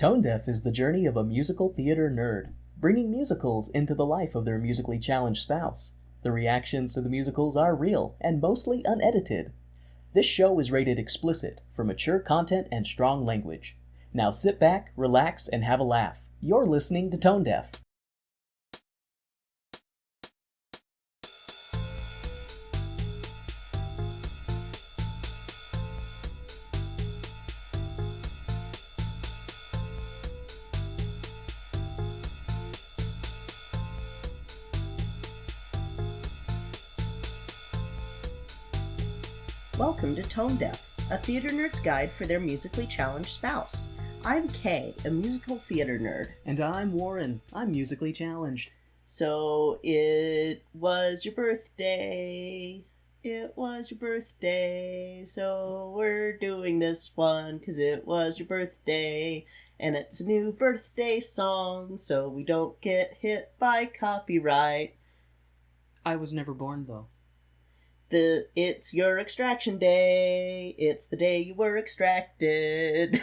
Tone Deaf is the journey of a musical theater nerd, bringing musicals into the life of their musically challenged spouse. The reactions to the musicals are real and mostly unedited. This show is rated explicit for mature content and strong language. Now sit back, relax, and have a laugh. You're listening to Tone Deaf. Welcome to Tone Deaf, a theater nerd's guide for their musically challenged spouse. I'm Kay, a musical theater nerd. And I'm Warren. I'm musically challenged. So, it was your birthday. It was your birthday. So, we're doing this one because it was your birthday. And it's a new birthday song, so we don't get hit by copyright. I was never born, though. It's your extraction day. It's the day you were extracted.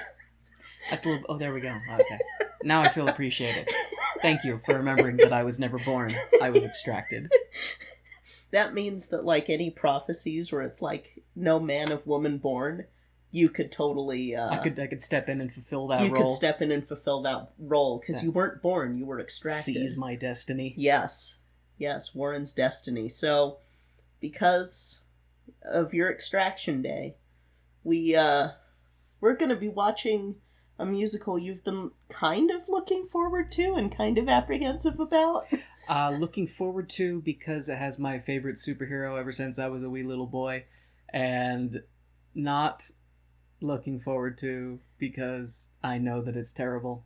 That's a little... Oh, there we go. Okay. Now I feel appreciated. Thank you for remembering that I was never born. I was extracted. That means that, like, any prophecies where it's like, no man of woman born, you could totally... I could step in and fulfill that role. You could step in and fulfill that role, because you weren't born, you were extracted. Seize my destiny. Yes. Yes, Warren's destiny. So... because of your extraction day, we're going to be watching a musical you've been kind of looking forward to and kind of apprehensive about. Looking forward to because it has my favorite superhero ever since I was a wee little boy, and not looking forward to because I know that it's terrible.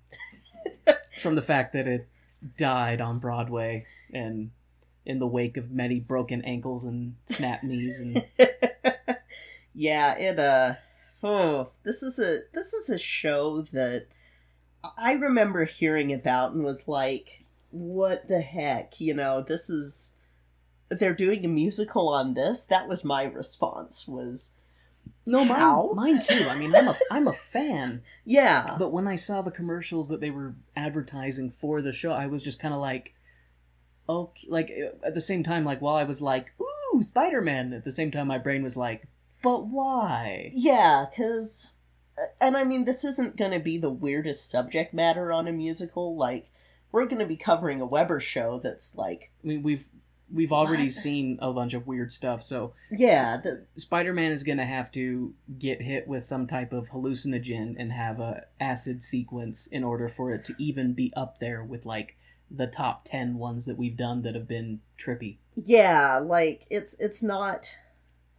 From the fact that it died on Broadway and... in the wake of many broken ankles and snapped knees and yeah, this is a show that I remember hearing about and was like, what the heck, they're doing a musical on this? That was my response, was no, how? Mine too. I mean, I'm a fan. Yeah. But when I saw the commercials that they were advertising for the show, I was just kind of like, okay, like, at the same time, like, while I was like, ooh, Spiderman, at the same time my brain was like, but why? Yeah, because, and I mean, this isn't going to be the weirdest subject matter on a musical, like, we're going to be covering a Weber show that's like... I mean, we've already seen a bunch of weird stuff, so... yeah. Spider-Man is going to have to get hit with some type of hallucinogen and have a acid sequence in order for it to even be up there with, like... the top 10 ones that we've done that have been trippy. Yeah, like it's not.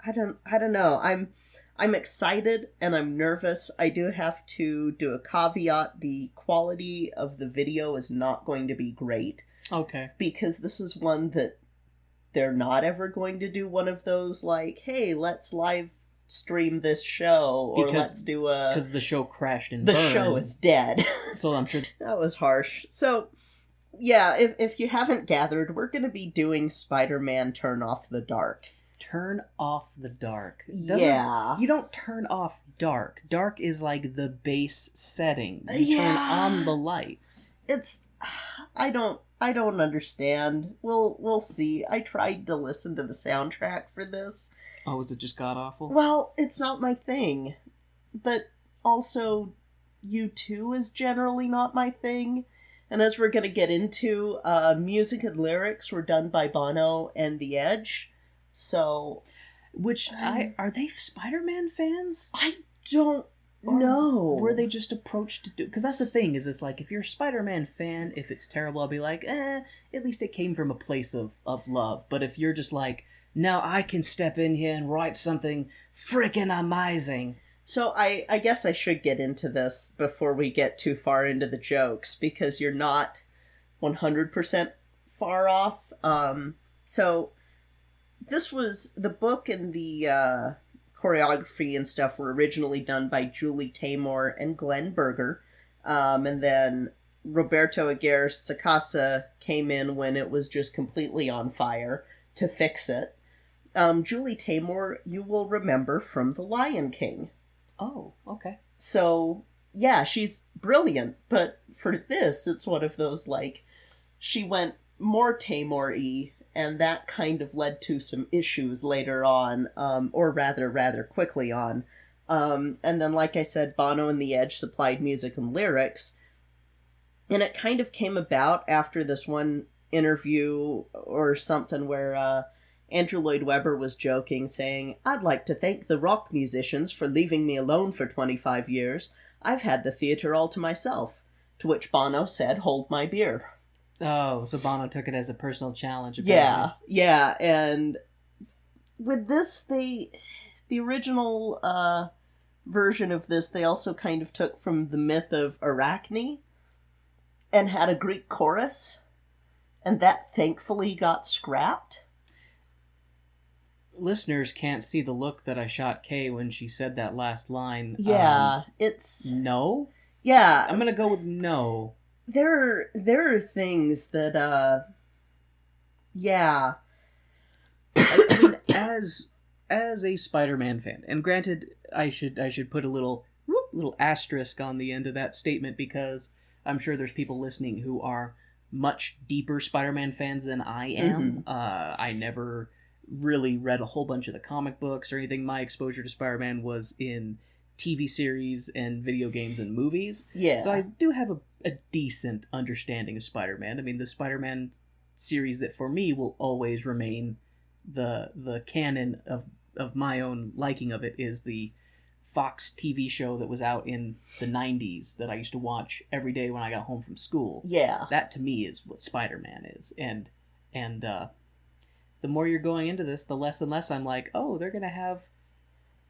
I don't know. I'm excited and I'm nervous. I do have to do a caveat. The quality of the video is not going to be great. Okay. Because this is one that they're not ever going to do one of those like, hey, let's live stream this show, or let's do a... because the show crashed and burned. The show is dead. So I'm sure... That was harsh. So... yeah, if you haven't gathered, we're going to be doing Spider-Man Turn Off the Dark. Turn off the dark. Yeah. You don't turn off dark. Dark is like the base setting. You turn on the lights. It's... I don't understand. We'll see. I tried to listen to the soundtrack for this. Oh, is it just god-awful? Well, it's not my thing. But also, U2 is generally not my thing. And as we're going to get into, music and lyrics were done by Bono and The Edge. So... which, are they Spider-Man fans? I don't know. Were they just approached to do... because that's the thing, is it's like, if you're a Spider-Man fan, if it's terrible, I'll be like, at least it came from a place of love. But if you're just like, now I can step in here and write something freaking amazing... So I guess I should get into this before we get too far into the jokes, because you're not 100% far off. So this was... the book and the choreography and stuff were originally done by Julie Taymor and Glenn Berger. And then Roberto Aguirre Sacasa came in when it was just completely on fire to fix it. Julie Taymor, you will remember from The Lion King. Oh, okay. So yeah, she's brilliant, but for this, it's one of those, like, she went more Taymor-y, and that kind of led to some issues later on, or rather quickly on. And then, like I said, Bono and The Edge supplied music and lyrics, and it kind of came about after this one interview or something where Andrew Lloyd Webber was joking, saying, "I'd like to thank the rock musicians for leaving me alone for 25 years. I've had the theater all to myself." To which Bono said, "Hold my beer." Oh, so Bono took it as a personal challenge. Yeah, and with this, the original version of this, they also kind of took from the myth of Arachne, and had a Greek chorus, and that thankfully got scrapped. Listeners can't see the look that I shot Kay when she said that last line. Yeah, it's... No? Yeah. I'm gonna go with no. There are things that, yeah. I mean, as a Spider-Man fan, and granted, I should put a little asterisk on the end of that statement, because I'm sure there's people listening who are much deeper Spider-Man fans than I am. Mm-hmm. I never really read a whole bunch of the comic books or anything. My exposure to Spider-Man was in TV series and video games and movies. Yeah. So I do have a decent understanding of Spider-Man. I mean, the Spider-Man series that for me will always remain the canon of my own liking of it is the Fox TV show that was out in the 90s that I used to watch every day when I got home from school. Yeah. That to me is what Spider-Man is. And the more you're going into this, the less and less I'm like, oh, they're going to have...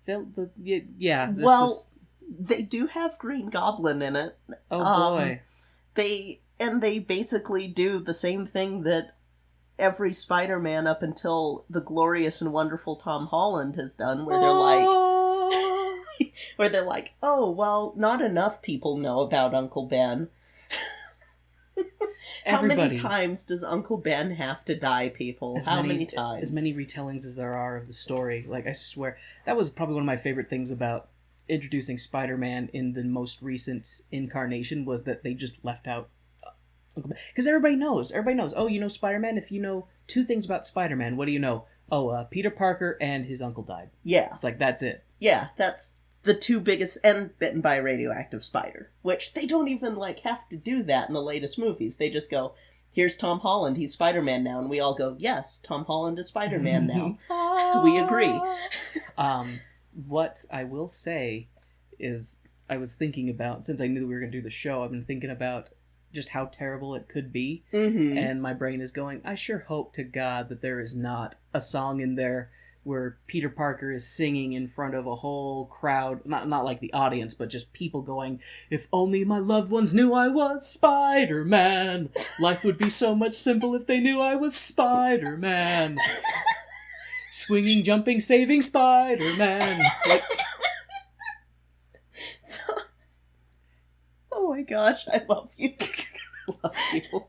They do have Green Goblin in it. Oh, boy. They basically do the same thing that every Spider-Man up until the glorious and wonderful Tom Holland has done, where they're like, oh, well, not enough people know about Uncle Ben. How many times does Uncle Ben have to die, people? How many times? As many retellings as there are of the story. Like, I swear, that was probably one of my favorite things about introducing Spider-Man in the most recent incarnation, was that they just left out Uncle Ben. Because everybody knows. Oh, you know Spider-Man? If you know 2 things about Spider-Man, what do you know? Oh, Peter Parker and his uncle died. Yeah. It's like, that's it. Yeah, that's the 2 biggest, and bitten by a radioactive spider. Which they don't even, have to do that in the latest movies. They just go, here's Tom Holland, he's Spider-Man now. And we all go, yes, Tom Holland is Spider-Man now. We agree. What I will say is, I was thinking about, since I knew that we were going to do the show, I've been thinking about just how terrible it could be. Mm-hmm. And my brain is going, I sure hope to God that there is not a song in there where Peter Parker is singing in front of a whole crowd, not like the audience, but just people going, if only my loved ones knew I was Spider-Man. Life would be so much simple if they knew I was Spider-Man. Swinging, jumping, saving Spider-Man. Oh my gosh, I love you. Love you.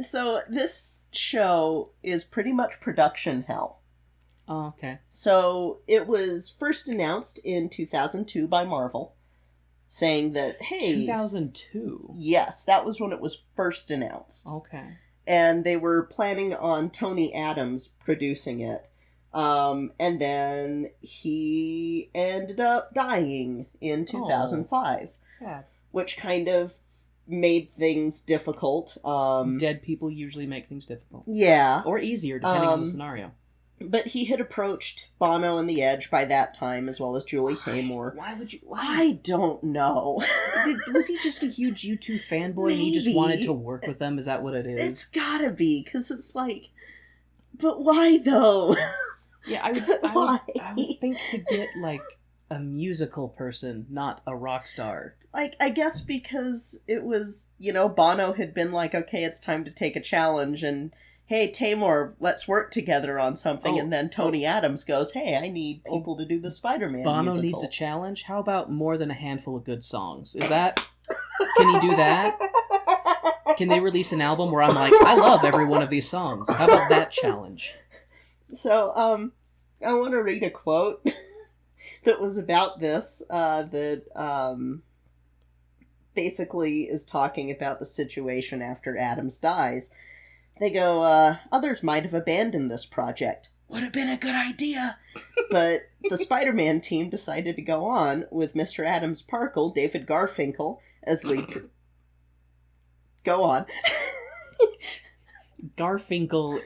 So this show is pretty much production hell. Oh, okay. So it was first announced in 2002 by Marvel, saying that, hey... 2002? Yes, that was when it was first announced. Okay. And they were planning on Tony Adams producing it. And then he ended up dying in 2005. Oh, sad. Which kind of made things difficult. Dead people usually make things difficult. Yeah. Or easier, depending on the scenario. But he had approached Bono and The Edge by that time, as well as Julie Taymor. Why would you... Why? I don't know. Was he just a huge U2 fanboy and he just wanted to work with them? Is that what it is? It's gotta be, because it's like... But why, though? Yeah, I would think to get, a musical person, not a rock star. I guess because it was, Bono had been like, okay, it's time to take a challenge, and... hey, Taymor, let's work together on something. And then Tony Adams goes, hey, I need people to do the Spider-Man Bono musical. Needs a challenge? How about more than a handful of good songs? Is that... Can he do that? Can they release an album where I'm like, I love every one of these songs? How about that challenge? So, I want to read a quote that was about this, that basically is talking about the situation after Adams dies. They go, others might have abandoned this project. Would have been a good idea. But the Spider-Man team decided to go on with Mr. Adams' Parkle, David Garfinkel, as lead... Go on. Garfinkel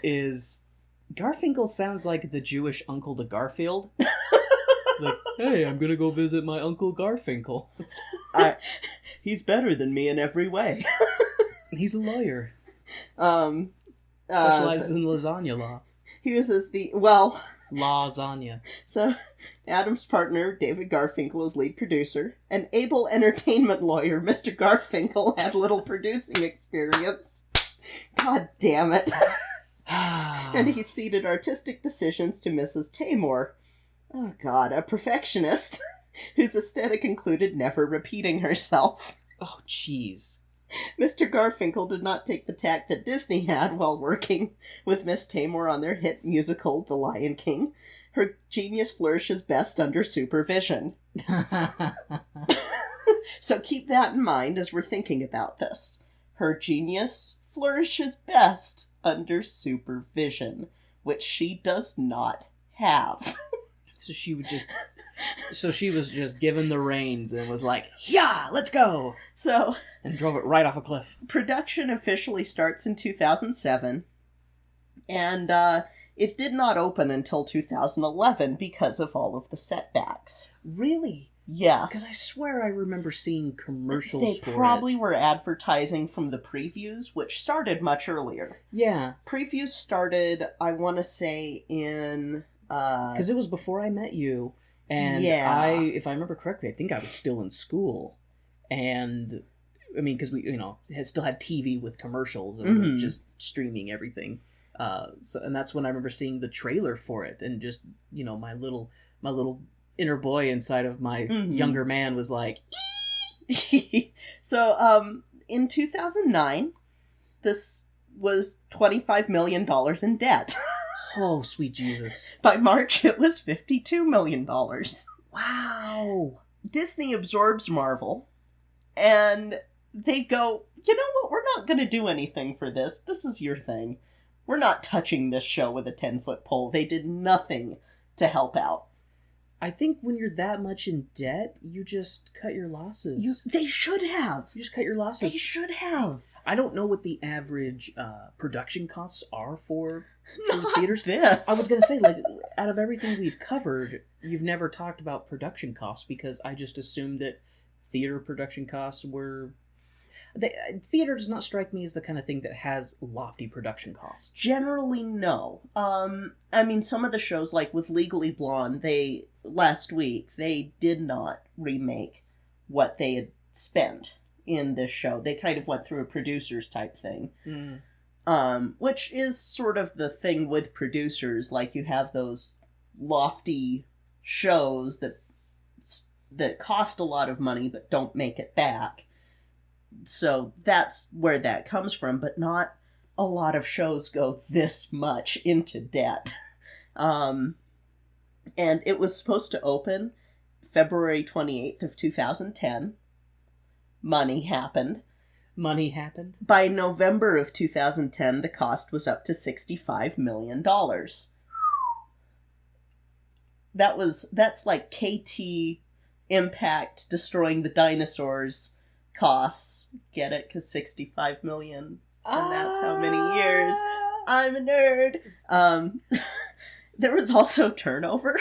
sounds like the Jewish uncle to Garfield. Like, hey, I'm gonna go visit my Uncle Garfinkel. He's better than me in every way. He's a lawyer. Specializes in lasagna law. He was as the... Well... Lasagna. So, Adam's partner, David Garfinkel, is lead producer. An able entertainment lawyer, Mr. Garfinkel, had little producing experience. God damn it. And he ceded artistic decisions to Mrs. Taymor. Oh god, a perfectionist whose aesthetic included never repeating herself. Oh, jeez. Mr. Garfinkel did not take the tack that Disney had while working with Miss Taymor on their hit musical, The Lion King. Her genius flourishes best under supervision. So keep that in mind as we're thinking about this. Her genius flourishes best under supervision, which she does not have. So she was just given the reins and was like, yeah, let's go! So... And drove it right off a cliff. Production officially starts in 2007, and it did not open until 2011 because of all of the setbacks. Really? Yes. Because I swear I remember seeing commercials for it. They probably were advertising from the previews, which started much earlier. Yeah. Previews started, I want to say, in... Because it was before I met you, and yeah. if I remember correctly, I think I was still in school, and... I mean, because we, still had TV with commercials. It wasn't just streaming everything. And that's when I remember seeing the trailer for it, and just my little inner boy inside of my younger man was like. So, in 2009, this was $25 million in debt. Oh, sweet Jesus! By March, it was $52 million. Wow! Disney absorbs Marvel, and they go, you know what, we're not going to do anything for this. This is your thing. We're not touching this show with a 10-foot pole. They did nothing to help out. I think when you're that much in debt, you just cut your losses. They should have. You just cut your losses. They should have. I don't know what the average production costs are for Not theaters. This. I was going to say, out of everything we've covered, you've never talked about production costs, because I just assumed that theater production costs were... Theater does not strike me as the kind of thing that has lofty production costs. Generally, no. I mean, some of the shows, like with Legally Blonde, last week, they did not remake what they had spent in this show. They kind of went through a producers type thing. Which is sort of the thing with producers. Like, you have those lofty shows that cost a lot of money but don't make it back. So that's where that comes from, but not a lot of shows go this much into debt. And it was supposed to open February 28th of 2010. Money happened. By November of 2010, the cost was up to $65 million. That's like KT Impact destroying the dinosaurs costs. Get it? Because 65 million. And that's how many years. I'm a nerd. There was also turnover.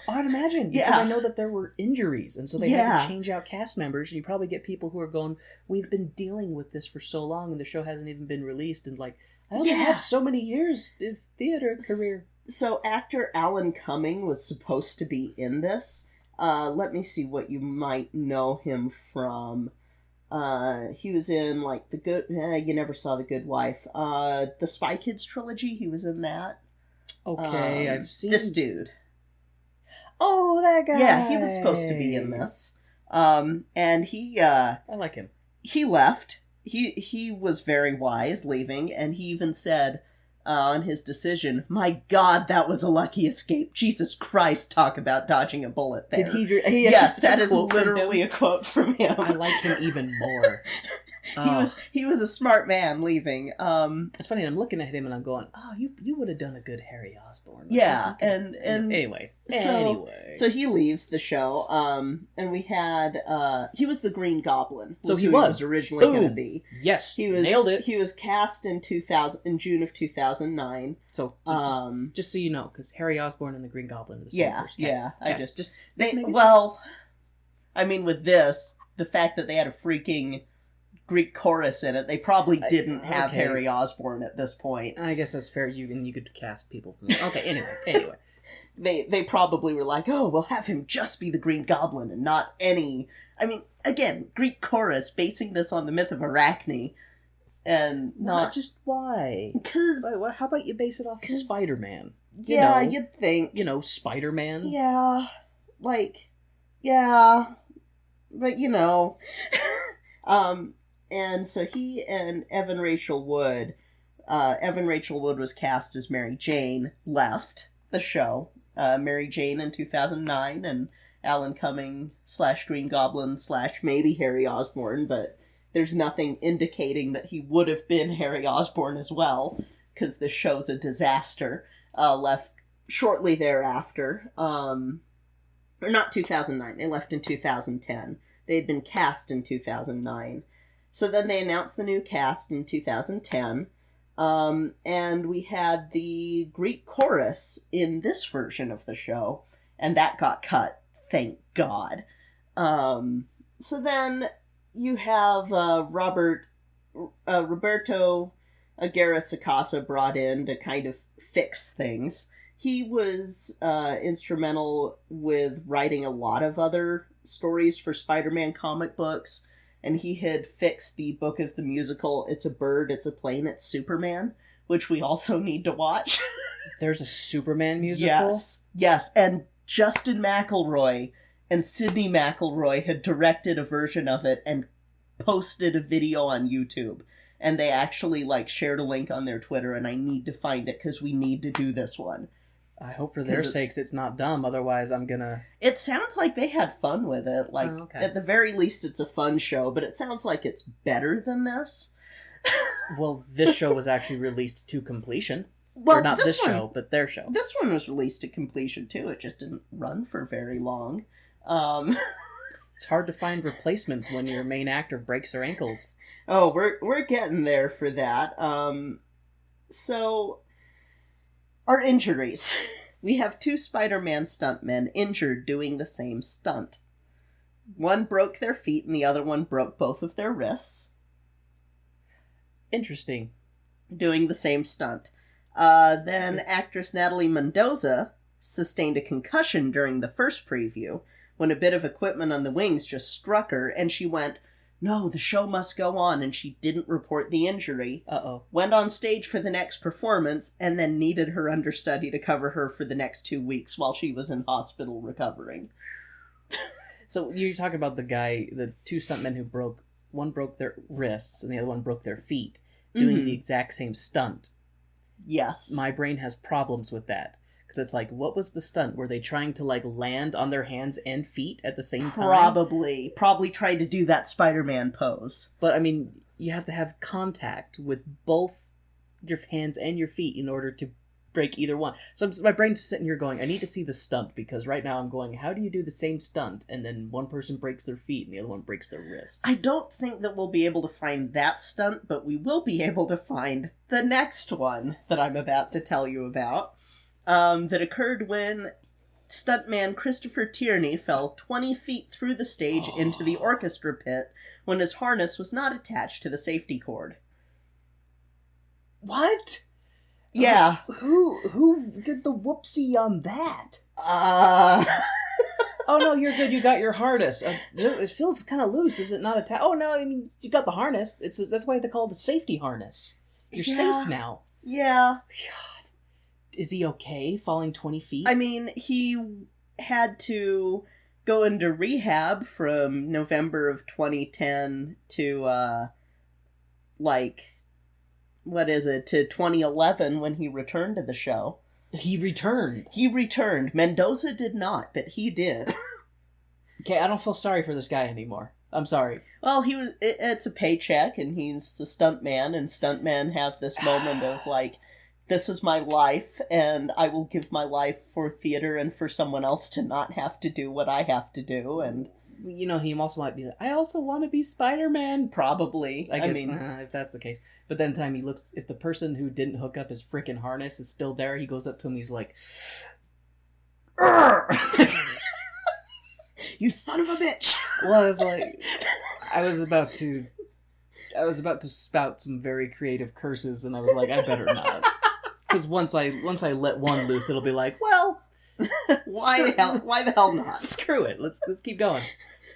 I'd imagine, because I know that there were injuries, and so they had to change out cast members, and you probably get people who are going, we've been dealing with this for so long, and the show hasn't even been released, and I only have so many years of theater career. So actor Alan Cumming was supposed to be in this. Let me see what you might know him from. He was in, The Good... you never saw The Good Wife. The Spy Kids trilogy, he was in that. Okay, I've seen... This dude. Oh, that guy! Yeah, he was supposed to be in this. And he, I like him. He left. He was very wise leaving, and he even said, on his decision. My God, that was a lucky escape. Jesus Christ, talk about dodging a bullet there. Did he yes, that is literally a quote from him. I like him even more. He was a smart man leaving. It's funny, I'm looking at him and I'm going, oh, you would have done a good Harry Osborn. Yeah, and anyway. So he leaves the show, and we had, he was the Green Goblin. So he who was originally going to be. Yes, he was, nailed it. He was cast in June of 2009. So just so you know, because Harry Osborn and the Green Goblin are the same person. Yeah, Okay. I mean, with this, the fact that they had a freaking Greek chorus in it, they probably didn't have Harry Osborn at this point. I guess that's fair. You could cast people from that. Okay, anyway. They probably were like, oh, we'll have him just be the Green Goblin and not any... I mean, again, Greek chorus, basing this on the myth of Arachne, and not... Just why? Because... How about you base it off of Spider-Man? You'd think. Spider-Man? Yeah, yeah, but and so he and Evan Rachel Wood was cast as Mary Jane, left the show. Mary Jane in 2009, and Alan Cumming / Green Goblin / maybe Harry Osborn, but there's nothing indicating that he would have been Harry Osborn as well, because this show's a disaster. Left shortly thereafter. Or not 2009, they left in 2010. They had been cast in 2009. So then they announced the new cast in 2010, and we had the Greek chorus in this version of the show, and that got cut, thank God. So then you have Roberto Aguirre-Sacasa brought in to kind of fix things. He was instrumental with writing a lot of other stories for Spider-Man comic books, and he had fixed the book of the musical It's a Bird, It's a Plane, It's Superman, which we also need to watch. There's a Superman musical? Yes, and Justin McElroy and Sidney McElroy had directed a version of it and posted a video on YouTube. And they actually, shared a link on their Twitter, and I need to find it because we need to do this one. I hope for their sakes it's not dumb, otherwise I'm gonna... It sounds like they had fun with it. At the very least, it's a fun show, but it sounds like it's better than this. Well, this show was actually released to completion. Well, or not this show, but their show. This one was released to completion, too. It just didn't run for very long. It's hard to find replacements when your main actor breaks their ankles. Oh, we're getting there for that. So... Our injuries. We have 2 Spider-Man stuntmen injured doing the same stunt. One broke their feet and the other one broke both of their wrists. Interesting. Doing the same stunt. Then actress Natalie Mendoza sustained a concussion during the first preview when a bit of equipment on the wings just struck her and she went, "No, the show must go on," and she didn't report the injury. Uh-oh. Went on stage for the next performance, and then needed her understudy to cover her for the next 2 weeks while she was in hospital recovering. So you're talking about the 2 stuntmen who one broke their wrists and the other one broke their feet, doing the exact same stunt. Yes. My brain has problems with that. Because it's what was the stunt? Were they trying to, land on their hands and feet at the same time? Probably tried to do that Spider-Man pose. But, I mean, you have to have contact with both your hands and your feet in order to break either one. So my brain's sitting here going, I need to see the stunt, because right now I'm going, how do you do the same stunt, and then one person breaks their feet and the other one breaks their wrists? I don't think that we'll be able to find that stunt, but we will be able to find the next one that I'm about to tell you about. That occurred when stuntman Christopher Tierney fell 20 feet through the stage into the orchestra pit when his harness was not attached to the safety cord. What? Yeah. Who did the whoopsie on that? Oh, no, you're good. You got your harness. It feels kind of loose. Is it not attached? Oh, no, I mean, you got the harness. That's why they call it a safety harness. You're safe now. Yeah. God. Is he okay falling 20 feet? I mean, he had to go into rehab from November of 2010 to, what is it, to 2011 when he returned to the show. He returned. He returned. Mendoza did not, but he did. Okay, I don't feel sorry for this guy anymore. I'm sorry. Well, it's a paycheck, and he's the stuntman, and stuntmen have this moment of, like, this is my life, and I will give my life for theater and for someone else to not have to do what I have to do, and... You know, he also might be like, I also want to be Spider-Man. Probably. I guess, if that's the case. But then time he looks, if the person who didn't hook up his freaking harness is still there, he goes up to him, he's like... You son of a bitch! Well, I was like... I was about to spout some very creative curses, and I was like, I better not. Because once I let one loose, it'll be like, well... Why the hell not? Screw it. Let's keep going.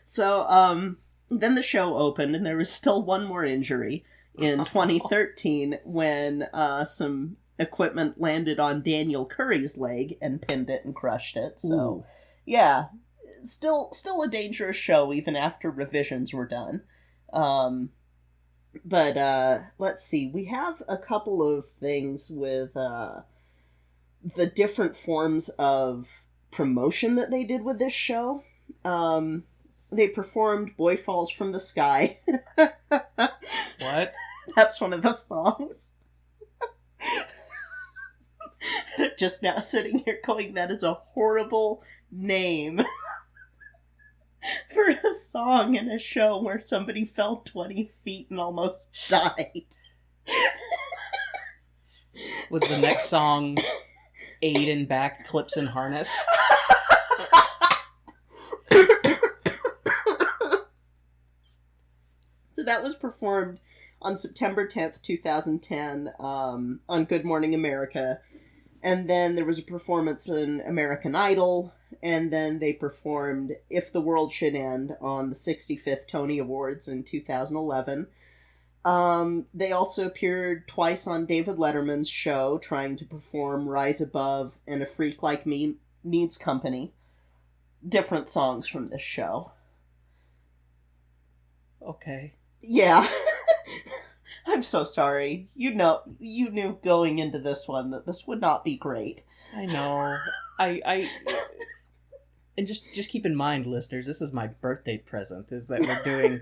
So, then the show opened, and there was still one more injury in 2013 when some equipment landed on Daniel Curry's leg and pinned it and crushed it. So, Ooh. Yeah, still a dangerous show even after revisions were done. But let's see. We have a couple of things with the different forms of promotion that they did with this show. They performed Boy Falls from the Sky. What? That's one of the songs. Just now sitting here going, that is a horrible name for a song in a show where somebody fell 20 feet and almost died. Was the next song Aiden back clips and harness? So that was performed on September 10th, 2010, on Good Morning America. And then there was a performance in American Idol. And then they performed If the World Should End on the 65th Tony Awards in 2011. They also appeared twice on David Letterman's show, trying to perform Rise Above and A Freak Like Me Needs Company. Different songs from this show. Okay. Yeah. I'm so sorry. You knew going into this one that this would not be great. I know. And just keep in mind, listeners, this is my birthday present, is that we're doing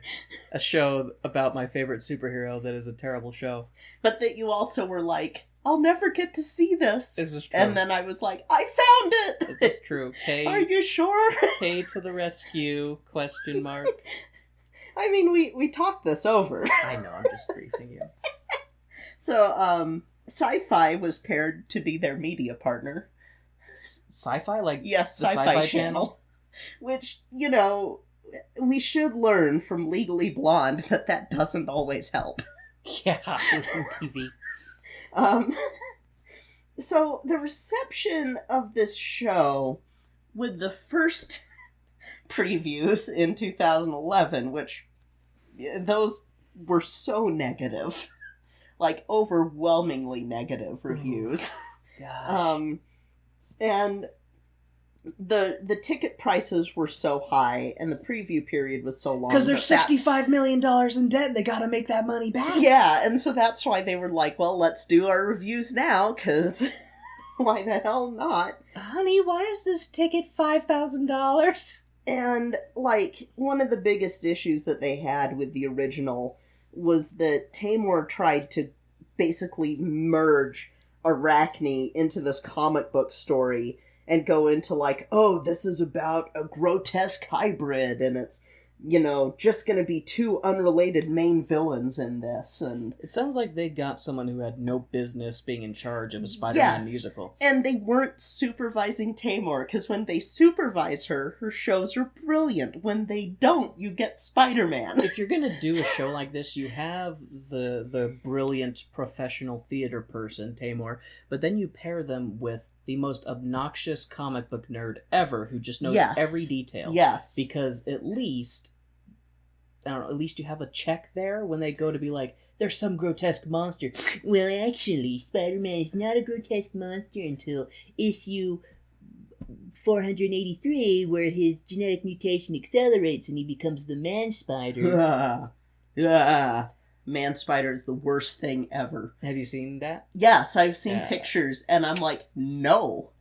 a show about my favorite superhero that is a terrible show. But that you also were like, I'll never get to see this. This is true. And then I was like, I found it! This is true. Are you sure? K to the rescue, question mark. I mean, we talked this over. I know, I'm just briefing you. So, Sci-Fi was paired to be their media partner. Sci-Fi? Like, yes, the Sci-Fi Channel. Which, we should learn from Legally Blonde that doesn't always help. Yeah, TV. So, the reception of this show with the first previews in 2011, which those were so negative. Like, overwhelmingly negative reviews. Gosh. And the ticket prices were so high, and the preview period was so long. Because they're $65 million in debt, and they gotta make that money back. Yeah, and so that's why they were like, well, let's do our reviews now, because why the hell not? Honey, why is this ticket $5,000? And, like, one of the biggest issues that they had with the original was that Taymor tried to basically merge Arachne into this comic book story and go into, like, oh, this is about a grotesque hybrid, and it's, just gonna be two unrelated main villains in this, and... It sounds like they got someone who had no business being in charge of a Spider-Man musical. And they weren't supervising Taymor, because when they supervise her shows are brilliant. When they don't, you get Spider-Man. If you're gonna do a show like this, you have the brilliant professional theater person, Taymor, but then you pair them with the most obnoxious comic book nerd ever, who just knows every detail. Yes. Because at least you have a check there when they go to be like, there's some grotesque monster. Well, actually, Spider-Man is not a grotesque monster until issue 483, where his genetic mutation accelerates and he becomes the man-spider. Yeah. Man Spider is the worst thing ever. Have you seen that? Yes, I've seen pictures, and I'm like, no.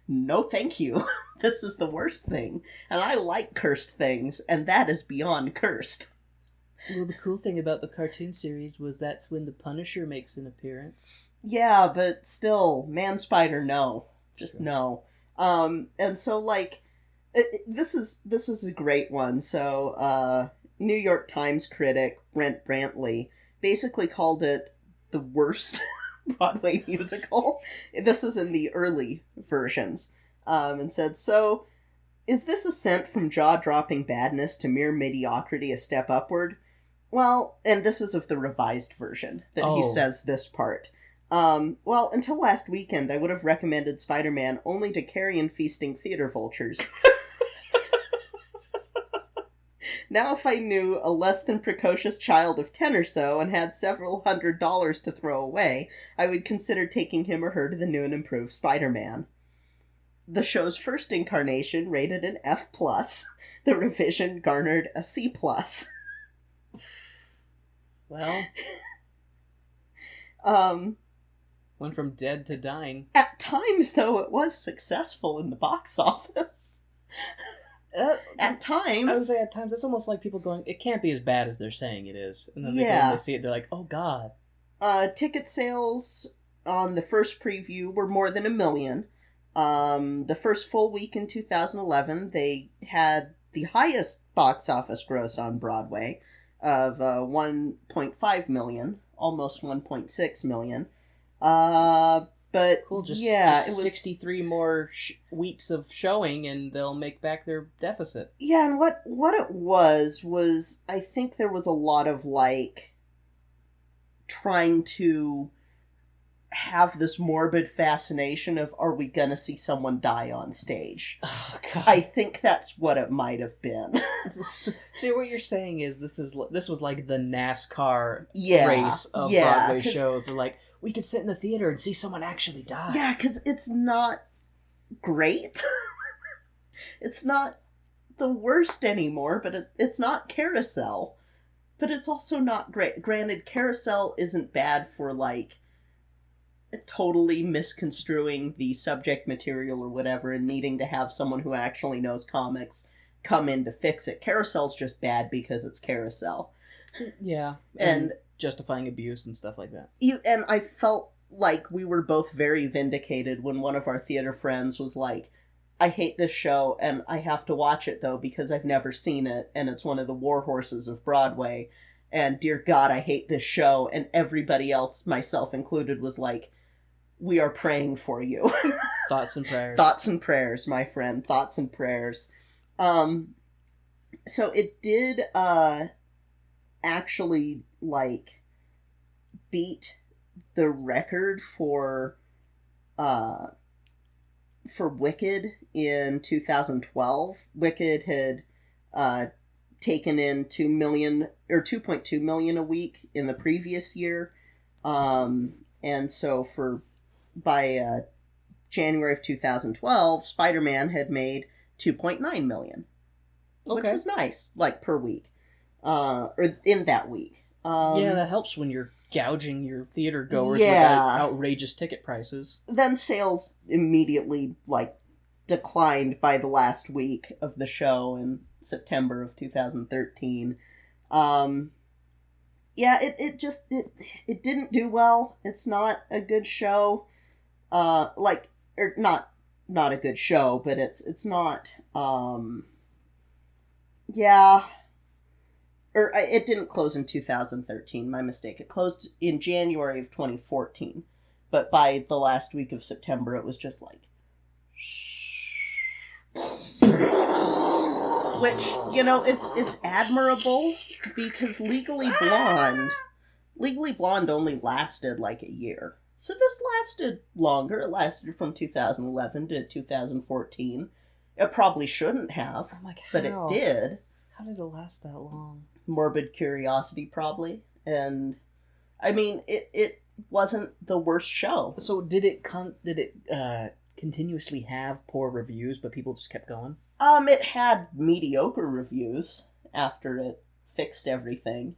No thank you. This is the worst thing. And I like cursed things, and that is beyond cursed. Well, the cool thing about the cartoon series was that's when the Punisher makes an appearance. Yeah, but still, Man Spider, no. Just Sure. no. And so, like, this is a great one. So, New York Times critic Brent Brantley basically called it the worst Broadway musical. This is in the early versions. And said, so, is this ascent from jaw-dropping badness to mere mediocrity a step upward? Well, and this is of the revised version, that he says this part. Well, until last weekend, I would have recommended Spider-Man only to carrion-feasting theater vultures. Now if I knew a less than precocious child of 10 or so and had several $100 to throw away, I would consider taking him or her to the new and improved Spider-Man. The show's first incarnation rated an F+. The revision garnered a C+. Well... went from dead to dying. At times, though, it was successful in the box office. At times. I would say at times, it's almost like people going, it can't be as bad as they're saying it is. And then they see it, they're like, oh god. Ticket sales on the first preview were more than 1 million. The first full week in 2011, they had the highest box office gross on Broadway of 1.5 million, almost 1.6 million. But cool, just it was 63 more weeks of showing and they'll make back their deficit. Yeah, and what it was I think there was a lot of, like, trying to have this morbid fascination of, are we gonna see someone die on stage? Oh, God. I think that's what it might have been. So what you're saying is this was like the NASCAR Yeah, race of yeah, Broadway shows. They're like, we could sit in the theater and see someone actually die. Yeah, because it's not great. It's not the worst anymore, but it's not Carousel. But it's also not great. Granted, Carousel isn't bad for, like, totally misconstruing the subject material or whatever and needing to have someone who actually knows comics come in to fix it. Carousel's just bad because it's Carousel. Yeah, and justifying abuse and stuff like that. And I felt like we were both very vindicated when one of our theater friends was like, I hate this show and I have to watch it though because I've never seen it and it's one of the war horses of Broadway and dear God, I hate this show. And everybody else, myself included, was like, we are praying for you. Thoughts and prayers. Thoughts and prayers, my friend. Thoughts and prayers. So it did, actually, like, beat the record for Wicked in 2012. Wicked had, taken in 2 million, or 2.2 million a week in the previous year. And so by January of 2012, Spider-Man had made 2.9 million, which was nice, like, per week, or in that week. Yeah, that helps when you're gouging your theater goers with outrageous ticket prices. Then sales immediately, like, declined by the last week of the show in September of 2013. It didn't do well. It's not a good show. Not a good show, but it's not, it didn't close in 2013, my mistake. It closed in January of 2014, but by the last week of September, it was just like, which, it's admirable, because Legally Blonde only lasted like a year. So this lasted longer. It lasted from 2011 to 2014. It probably shouldn't have, but it did. How did it last that long? Morbid curiosity, probably. And, I mean, it wasn't the worst show. So did it continuously have poor reviews, but people just kept going? It had mediocre reviews after it fixed everything.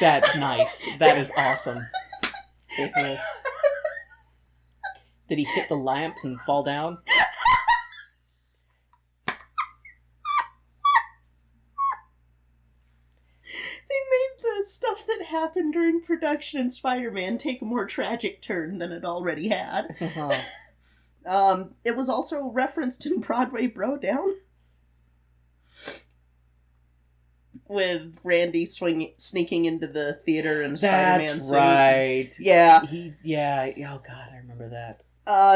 That's nice. That is awesome. Nicholas. Did he hit the lamps and fall down? The stuff that happened during production in Spider-Man take a more tragic turn than it already had. It was also referenced in Broadway Brodown, with Randy sneaking into the theater in a Spider-Man suit. That's right. Yeah. Oh god, I remember that.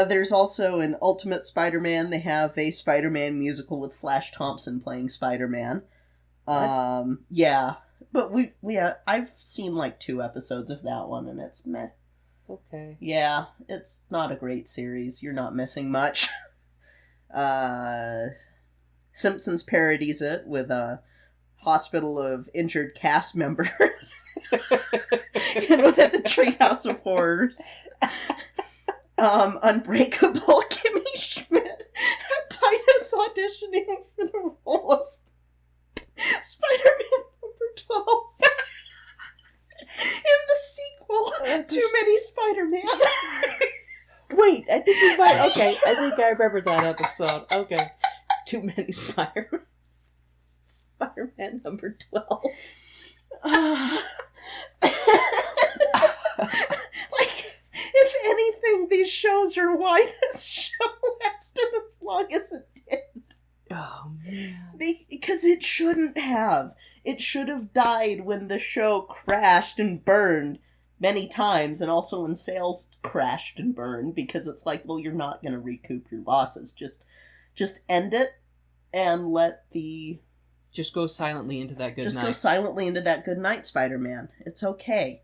There's also an Ultimate Spider-Man. They have a Spider-Man musical with Flash Thompson playing Spider-Man. What? Yeah. But I've seen like 2 episodes of that one, and it's meh. Okay. Yeah, it's not a great series. You're not missing much. Simpsons parodies it with a hospital of injured cast members in one of the Treehouse of Horrors. Unbreakable Kimmy Schmidt had Titus auditioning for the role of Spider-Man number 12 in the sequel, Too Many Spider-Man. Wait, I think we might... Okay, I think I remember that episode. Okay. Too Many Spider-Man. Spider-Man number 12. If anything, these shows are why this show lasted as long as it did. Oh, man. Because it shouldn't have. It should have died when the show crashed and burned many times, and also when sales crashed and burned, because it's like, well, you're not going to recoup your losses. Just end it and let the... Just go silently into that good night. Just go silently into that good night, Spider-Man. It's okay.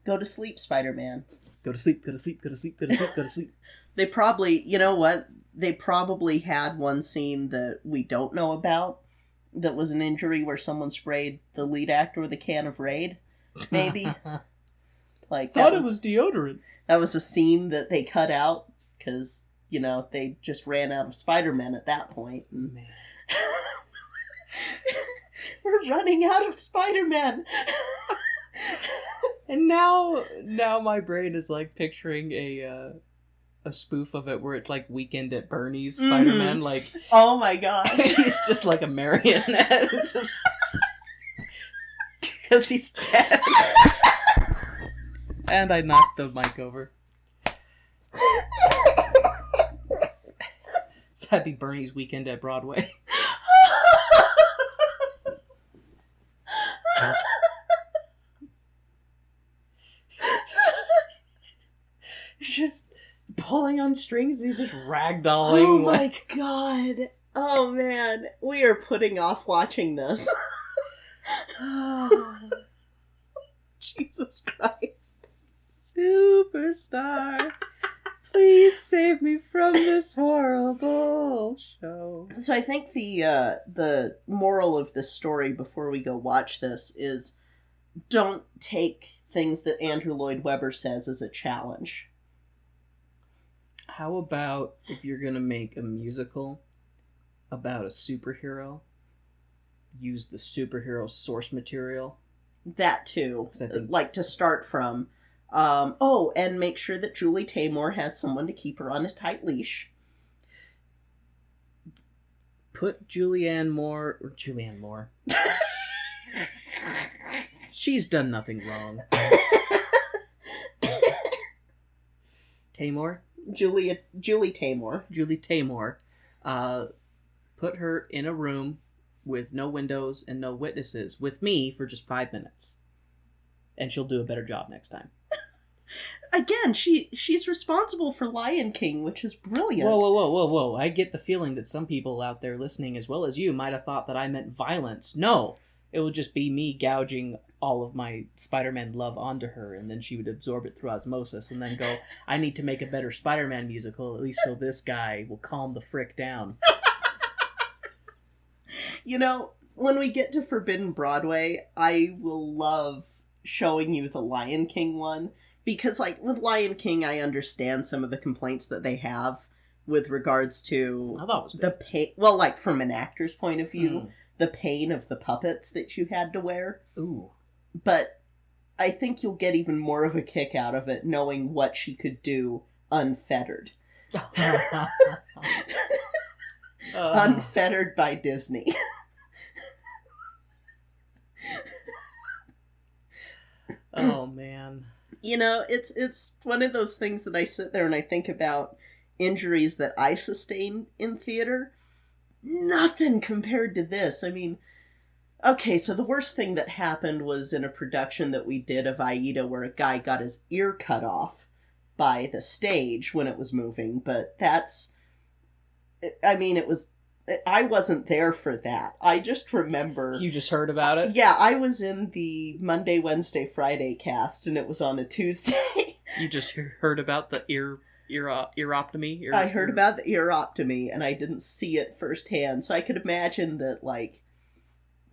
Go to sleep, Spider-Man. Go to sleep, go to sleep, go to sleep, go to sleep, go to sleep. They probably, you know what? They probably had one scene that we don't know about that was an injury where someone sprayed the lead actor with a can of Raid, maybe. Like Thought it was deodorant. That was a scene that they cut out because, you know, they just ran out of Spider-Man at that point. And... Man. We're running out of Spider-Man! And now my brain is like picturing a spoof of it where it's like Weekend at Bernie's Spider-Man, like, oh my gosh, he's just like a marionette, just because he's dead. And I knocked the mic over. So that'd be Bernie's Weekend at Broadway. Just pulling on strings, he's just ragdolling. Oh my god. Oh man, we are putting off watching this. Jesus Christ. Superstar, please save me from this horrible show. So I think the moral of this story before we go watch this is don't take things that Andrew Lloyd Webber says as a challenge. How about if you're gonna make a musical about a superhero, use the superhero source material? That too. I think... Like to start from. And make sure that Julie Taymor has someone to keep her on a tight leash. Put Julianne Moore. She's done nothing wrong. Taymor? Julie Taymor. Julie Taymor. Put her in a room with no windows and no witnesses with me for just 5 minutes. And she'll do a better job next time. Again, she's responsible for Lion King, which is brilliant. Whoa. I get the feeling that some people out there listening, as well as you, might have thought that I meant violence. No, it would just be me gouging all of my Spider-Man love onto her, and then she would absorb it through osmosis, and then go, I need to make a better Spider-Man musical, at least so this guy will calm the frick down. You know, when we get to Forbidden Broadway, I will love showing you the Lion King one. Because, like, with Lion King, I understand some of the complaints that they have with regards to the pain. Well, like, from an actor's point of view, the pain of the puppets that you had to wear. Ooh. But I think you'll get even more of a kick out of it knowing what she could do unfettered. Unfettered by Disney. Oh, man. You know, it's one of those things that I sit there and I think about injuries that I sustained in theater. Nothing compared to this. I mean, okay, so the worst thing that happened was in a production that we did of Aida where a guy got his ear cut off by the stage when it was moving, but that's... I mean, I wasn't there for that. I just remember... You just heard about it? Yeah, I was in the Monday, Wednesday, Friday cast, and it was on a Tuesday. You just heard about the earoptomy? I heard about the earoptomy, and I didn't see it firsthand, so I could imagine that, like,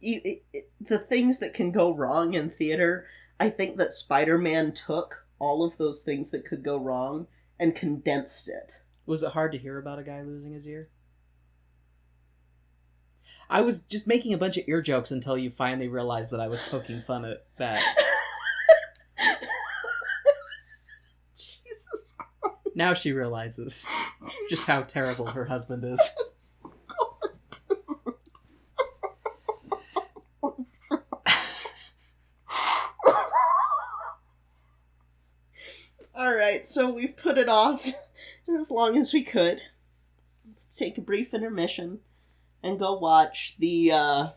the things that can go wrong in theater, I think that Spider-Man took all of those things that could go wrong and condensed it. Was it hard to hear about a guy losing his ear? I was just making a bunch of ear jokes until you finally realized that I was poking fun at that. Jesus. Now she realizes just how terrible her husband is. Alright, so we've put it off as long as we could. Let's take a brief intermission and go watch the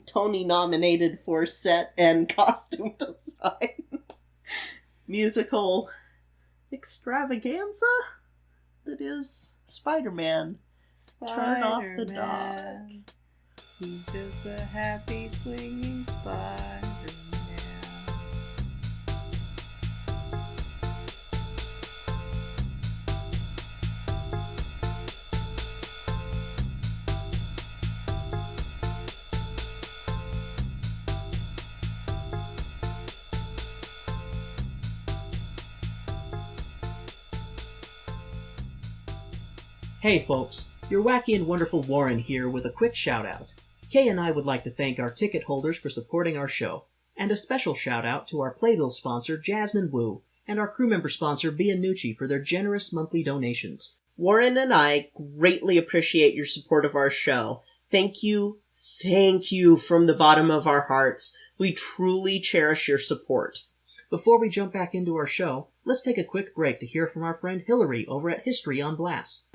Tony-nominated for set and costume design musical extravaganza that is Spider-Man. Turn off the dog. He's just a happy swinging Spider-Man. Hey folks, your wacky and wonderful Warren here with a quick shout out. Kay and I would like to thank our ticket holders for supporting our show, and a special shout out to our Playbill sponsor Jasmine Wu and our crew member sponsor Bianucci for their generous monthly donations. Warren and I greatly appreciate your support of our show. Thank you from the bottom of our hearts. We truly cherish your support. Before we jump back into our show, let's take a quick break to hear from our friend Hillary over at History on Blast.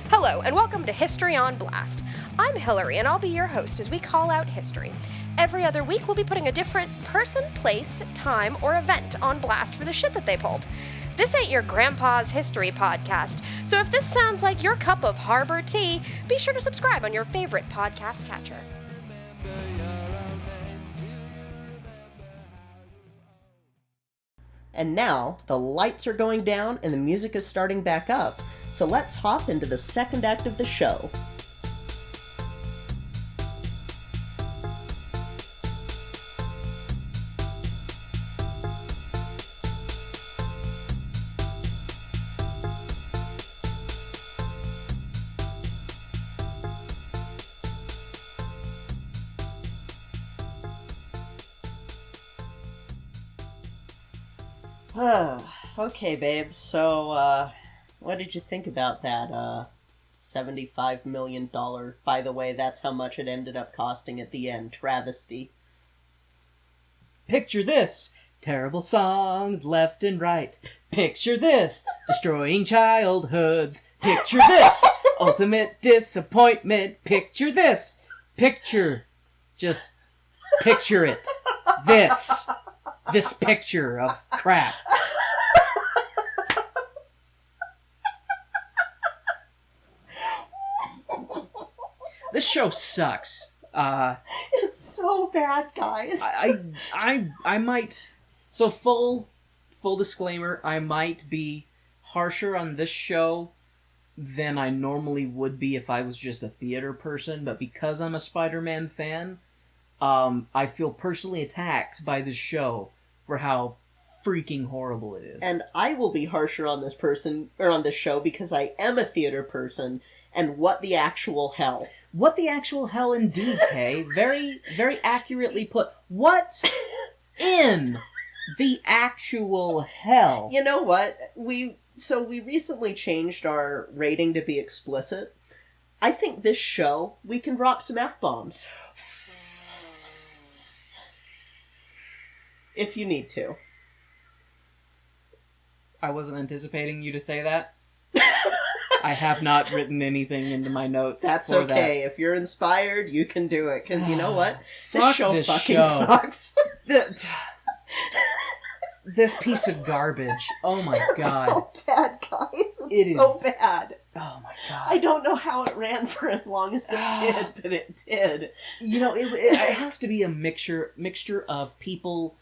Hello, and welcome to History on Blast. I'm Hillary, and I'll be your host as we call out history. Every other week, we'll be putting a different person, place, time, or event on blast for the shit that they pulled. This ain't your grandpa's history podcast, so if this sounds like your cup of harbor tea, be sure to subscribe on your favorite podcast catcher. And now, the lights are going down and the music is starting back up, so let's hop into the second act of the show. Okay, babe, so, what did you think about that, $75 million, by the way, that's how much it ended up costing at the end, travesty. Picture this! Terrible songs left and right. Picture this! Destroying childhoods. Picture this! Ultimate disappointment. Picture this! Just picture it. This picture of crap. This show sucks. It's so bad, guys. I might. So full disclaimer, I might be harsher on this show than I normally would be if I was just a theater person, but because I'm a Spider-Man fan, I feel personally attacked by this show for how freaking horrible it is. And I will be harsher on this show because I am a theater person, and what the actual hell. What the actual hell indeed, Kay? Very, very accurately put. What in the actual hell? You know what? We recently changed our rating to be explicit. I think this show, we can drop some F-bombs. If you need to. I wasn't anticipating you to say that. I have not written anything into my notes. That's for okay. If you're inspired, you can do it. Because you know what? Fuck show this fucking show. sucks. This piece of garbage. Oh my god. It's so bad, guys. It It's so is. bad. Oh my god. I don't know how it ran for as long as it did, but it did. You know, it has to be a mixture of people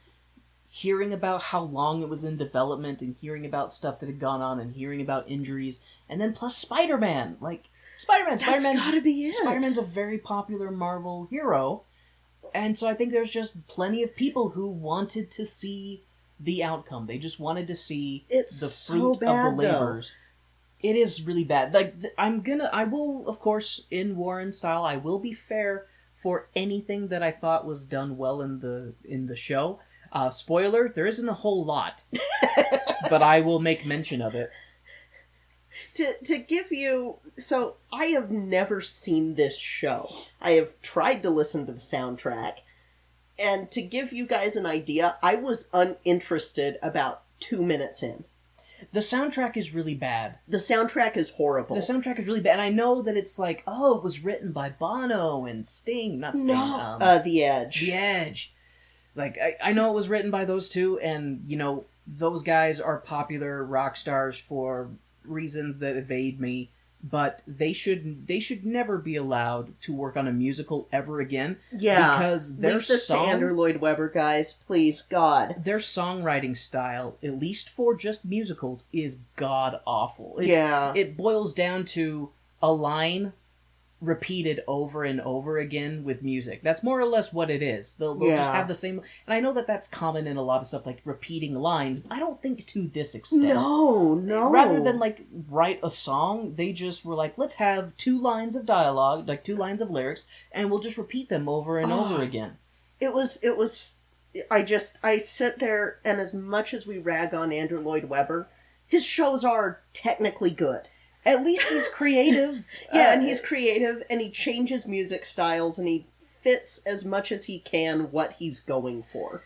hearing about how long it was in development and hearing about stuff that had gone on and hearing about injuries, and then plus Spider-Man. Like, Spiderman's gotta be it. Spider-Man's a very popular Marvel hero, and so I think there's just plenty of people who wanted to see the outcome. They just wanted to see It's the so fruit bad, of the labors. It is really bad. Like, I will, of course, in Warren style, I will be fair for anything that I thought was done well in the show. Spoiler, there isn't a whole lot, but I will make mention of it. To give you... So, I have never seen this show. I have tried to listen to the soundtrack. And to give you guys an idea, I was uninterested about 2 minutes in. The soundtrack is really bad. The soundtrack is horrible. The soundtrack is really bad, and I know that it's like, oh, it was written by Bono and Sting, not Sting, The Edge. The Edge. Like, I know it was written by those two, and, you know, those guys are popular rock stars for reasons that evade me, but they should never be allowed to work on a musical ever again. Yeah. Because their Leave this to Andrew Lloyd Webber, guys. Please, God. Their songwriting style, at least for just musicals, is god-awful. It boils down to a line repeated over and over again with music. That's more or less what it is. They'll just have the same... And I know that that's common in a lot of stuff, like repeating lines, but I don't think to this extent. No. Rather than, like, write a song, they just were like, let's have 2 lines of dialogue, like 2 lines of lyrics, and we'll just repeat them over and over again. It was... I sit there, and as much as we rag on Andrew Lloyd Webber, his shows are technically good. At least he's creative. And he's creative, and he changes music styles, and he fits as much as he can what he's going for.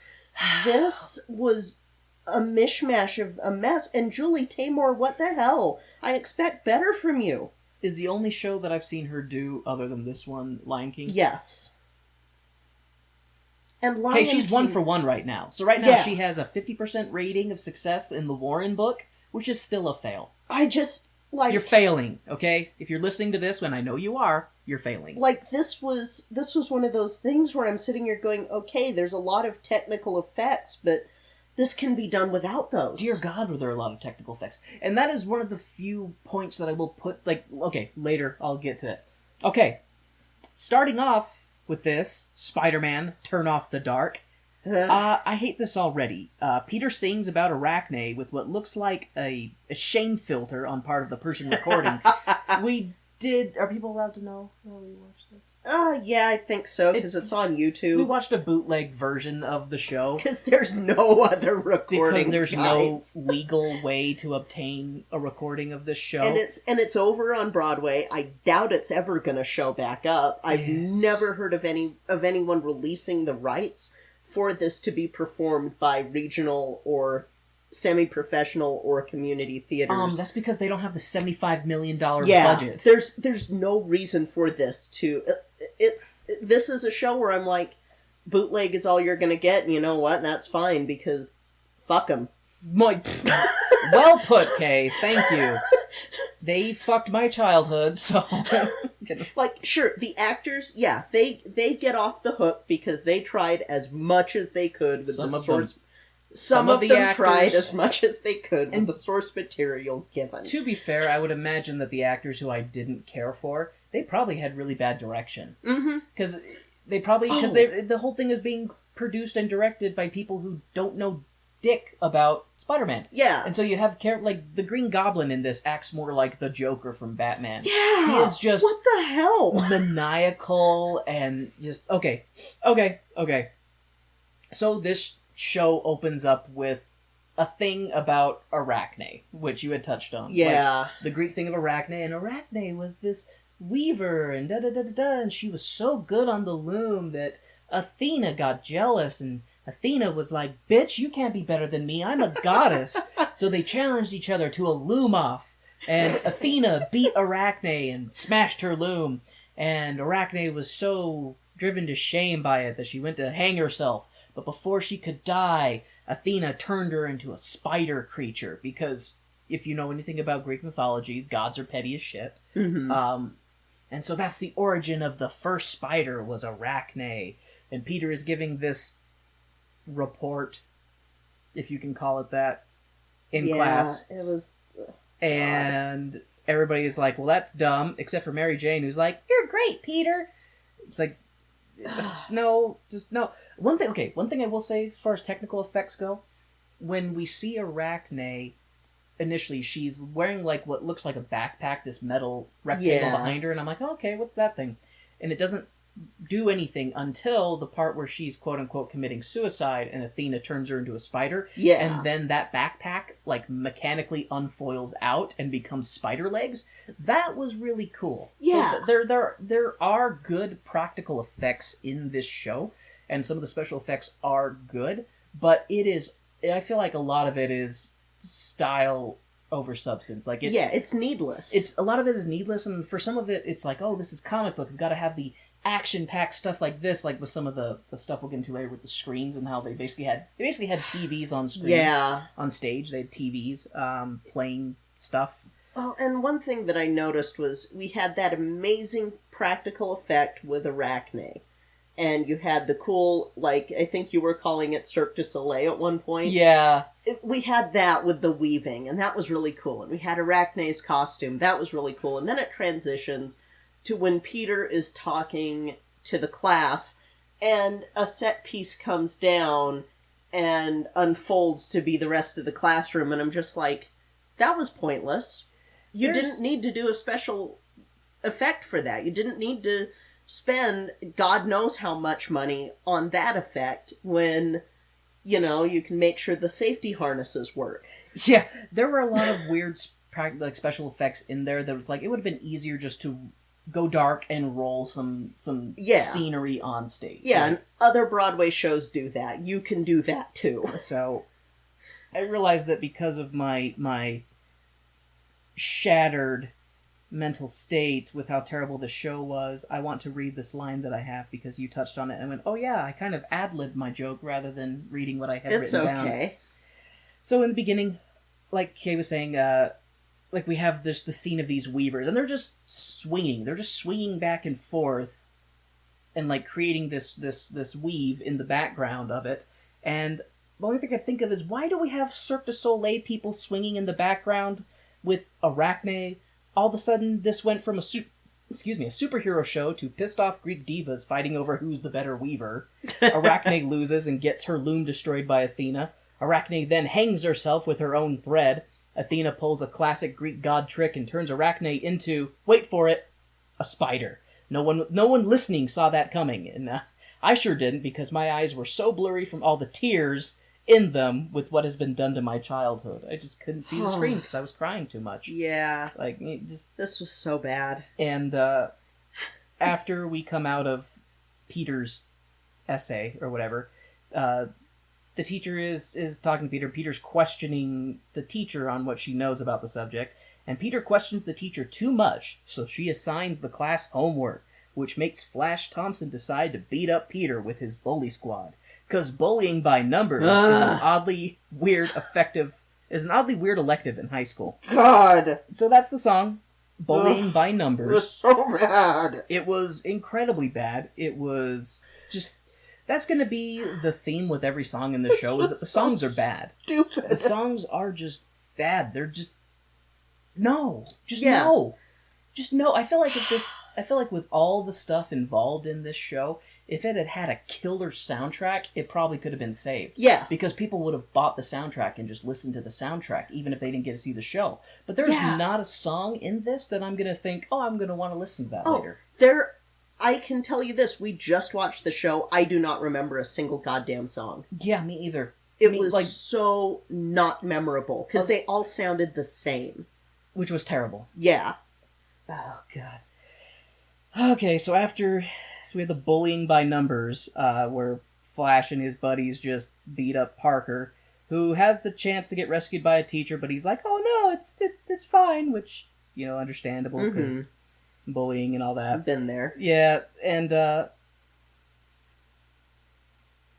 This was a mishmash of a mess, and Julie Taymor, what the hell? I expect better from you. Is the only show that I've seen her do, other than this one, Lion King? Yes. And Lion Okay, she's King... 1 for 1 right now. So right now she has a 50% rating of success in the Warren book, which is still a fail. I just... Like, you're failing, okay? If you're listening to this, and I know you are, you're failing. Like, this was one of those things where I'm sitting here going, okay, there's a lot of technical effects, but this can be done without those. Dear God, were there a lot of technical effects. And that is one of the few points that I will put, like, okay, later I'll get to it. Okay, starting off with this, Spider-Man, Turn Off the Dark. I hate this already. Peter sings about Arachne with what looks like a shame filter on part of the person recording. Are people allowed to know while we watch this? Yeah, I think so, because it's on YouTube. We watched a bootleg version of the show. Because there's no other recordings, because there's no legal way to obtain a recording of this show. And it's over on Broadway. I doubt it's ever going to show back up. I've never heard of anyone releasing the rights for this to be performed by regional or semi-professional or community theaters. That's because they don't have the $75 million budget. There's no reason for this to... This is a show where I'm like, bootleg is all you're gonna get, and you know what? That's fine, because fuck them. Well put, Kay. Thank you. They fucked my childhood, so... Like, sure, the actors, yeah, they get off the hook because they tried as much as they could with the source... Some of them tried as much as they could with the source material given. To be fair, I would imagine that the actors who I didn't care for, they probably had really bad direction. Mm-hmm. Because the whole thing is being produced and directed by people who don't know dick about Spider-Man. Yeah. And so you have like the Green Goblin in this acts more like the Joker from Batman. Yeah. He is just what the hell? maniacal and just okay. So this show opens up with a thing about Arachne, which you had touched on. Yeah. Like, the Greek thing of Arachne, and Arachne was this weaver, and da-da-da-da-da, and she was so good on the loom that Athena got jealous, and Athena was like, bitch, you can't be better than me, I'm a goddess. So they challenged each other to a loom-off, and Athena beat Arachne and smashed her loom, and Arachne was so driven to shame by it that she went to hang herself. But before she could die, Athena turned her into a spider creature, because if you know anything about Greek mythology, gods are petty as shit. Mm-hmm. And so that's the origin of the first spider, was Arachne. And Peter is giving this report, if you can call it that, in class. It was... And everybody is like, well, that's dumb, except for Mary Jane, who's like, you're great, Peter. It's like, just no. One thing I will say, as far as technical effects go, when we see Arachne, initially, she's wearing like what looks like a backpack, this metal rectangle behind her, and I'm like, oh, okay, what's that thing? And it doesn't do anything until the part where she's quote-unquote committing suicide, and Athena turns her into a spider. Yeah. And then that backpack, like, mechanically unfoils out and becomes spider legs. That was really cool. Yeah. So there are good practical effects in this show, and some of the special effects are good, but I feel like a lot of it is style over substance. Like, it's needless. A lot of it is needless, and for some of it, it's like, oh, this is comic book. We've got to have the action-packed stuff like this, like with some of the stuff we'll get into later with the screens and how they basically had TVs on screen. Yeah. On stage, they had TVs playing stuff. Oh, and one thing that I noticed was we had that amazing practical effect with Arachne. And you had the cool, like, I think you were calling it Cirque du Soleil at one point. Yeah. We had that with the weaving, and that was really cool. And we had Arachne's costume. That was really cool. And then it transitions to when Peter is talking to the class, and a set piece comes down and unfolds to be the rest of the classroom. And I'm just like, that was pointless. You didn't need to do a special effect for that. You didn't need to spend God knows how much money on that effect when, you know, you can make sure the safety harnesses work. Yeah, there were a lot of weird special effects in there that was like, it would have been easier just to go dark and roll some scenery on stage. Yeah, and other Broadway shows do that. You can do that too. So I realized that because of my shattered mental state with how terrible the show was, I want to read this line that I have because you touched on it and I went, oh yeah, I kind of ad-libbed my joke rather than reading what I had written down. It's okay. So in the beginning, like Kay was saying, like we have the scene of these weavers and they're just swinging back and forth and like creating this weave in the background of it. And the only thing I think of is, why do we have Cirque du Soleil people swinging in the background with Arachne? All of a sudden, this went from a superhero show to pissed off Greek divas fighting over who's the better weaver. Arachne loses and gets her loom destroyed by Athena. Arachne then hangs herself with her own thread. Athena pulls a classic Greek god trick and turns Arachne into, wait for it, a spider. No one listening saw that coming, and I sure didn't, because my eyes were so blurry from all the tears in them with what has been done to my childhood. I just couldn't see the screen because I was crying too much. Yeah. Like, this was so bad. And after we come out of Peter's essay, or whatever, the teacher is talking to Peter. Peter's questioning the teacher on what she knows about the subject, and Peter questions the teacher too much, so she assigns the class homework, which makes Flash Thompson decide to beat up Peter with his bully squad. Because bullying by numbers is an oddly weird elective in high school. God! So that's the song, Bullying by Numbers. It was so bad! It was incredibly bad. It was just... That's going to be the theme with every song in the show, is that the songs are bad. Stupid. The songs are just bad. They're just... No. Just no. Just no. I feel like if I feel like with all the stuff involved in this show, if it had had a killer soundtrack, it probably could have been saved. Yeah. Because people would have bought the soundtrack and just listened to the soundtrack, even if they didn't get to see the show. But there's not a song in this that I'm going to think, I'm going to want to listen to that later. I can tell you this, we just watched the show, I do not remember a single goddamn song. Yeah, me either. It was so not memorable, because they all sounded the same. Which was terrible. Yeah. Oh, God. Okay, so we had the bullying by numbers, where Flash and his buddies just beat up Parker, who has the chance to get rescued by a teacher, but he's like, oh no, it's fine, which, understandable, because bullying and all that. I've been there. Yeah, and,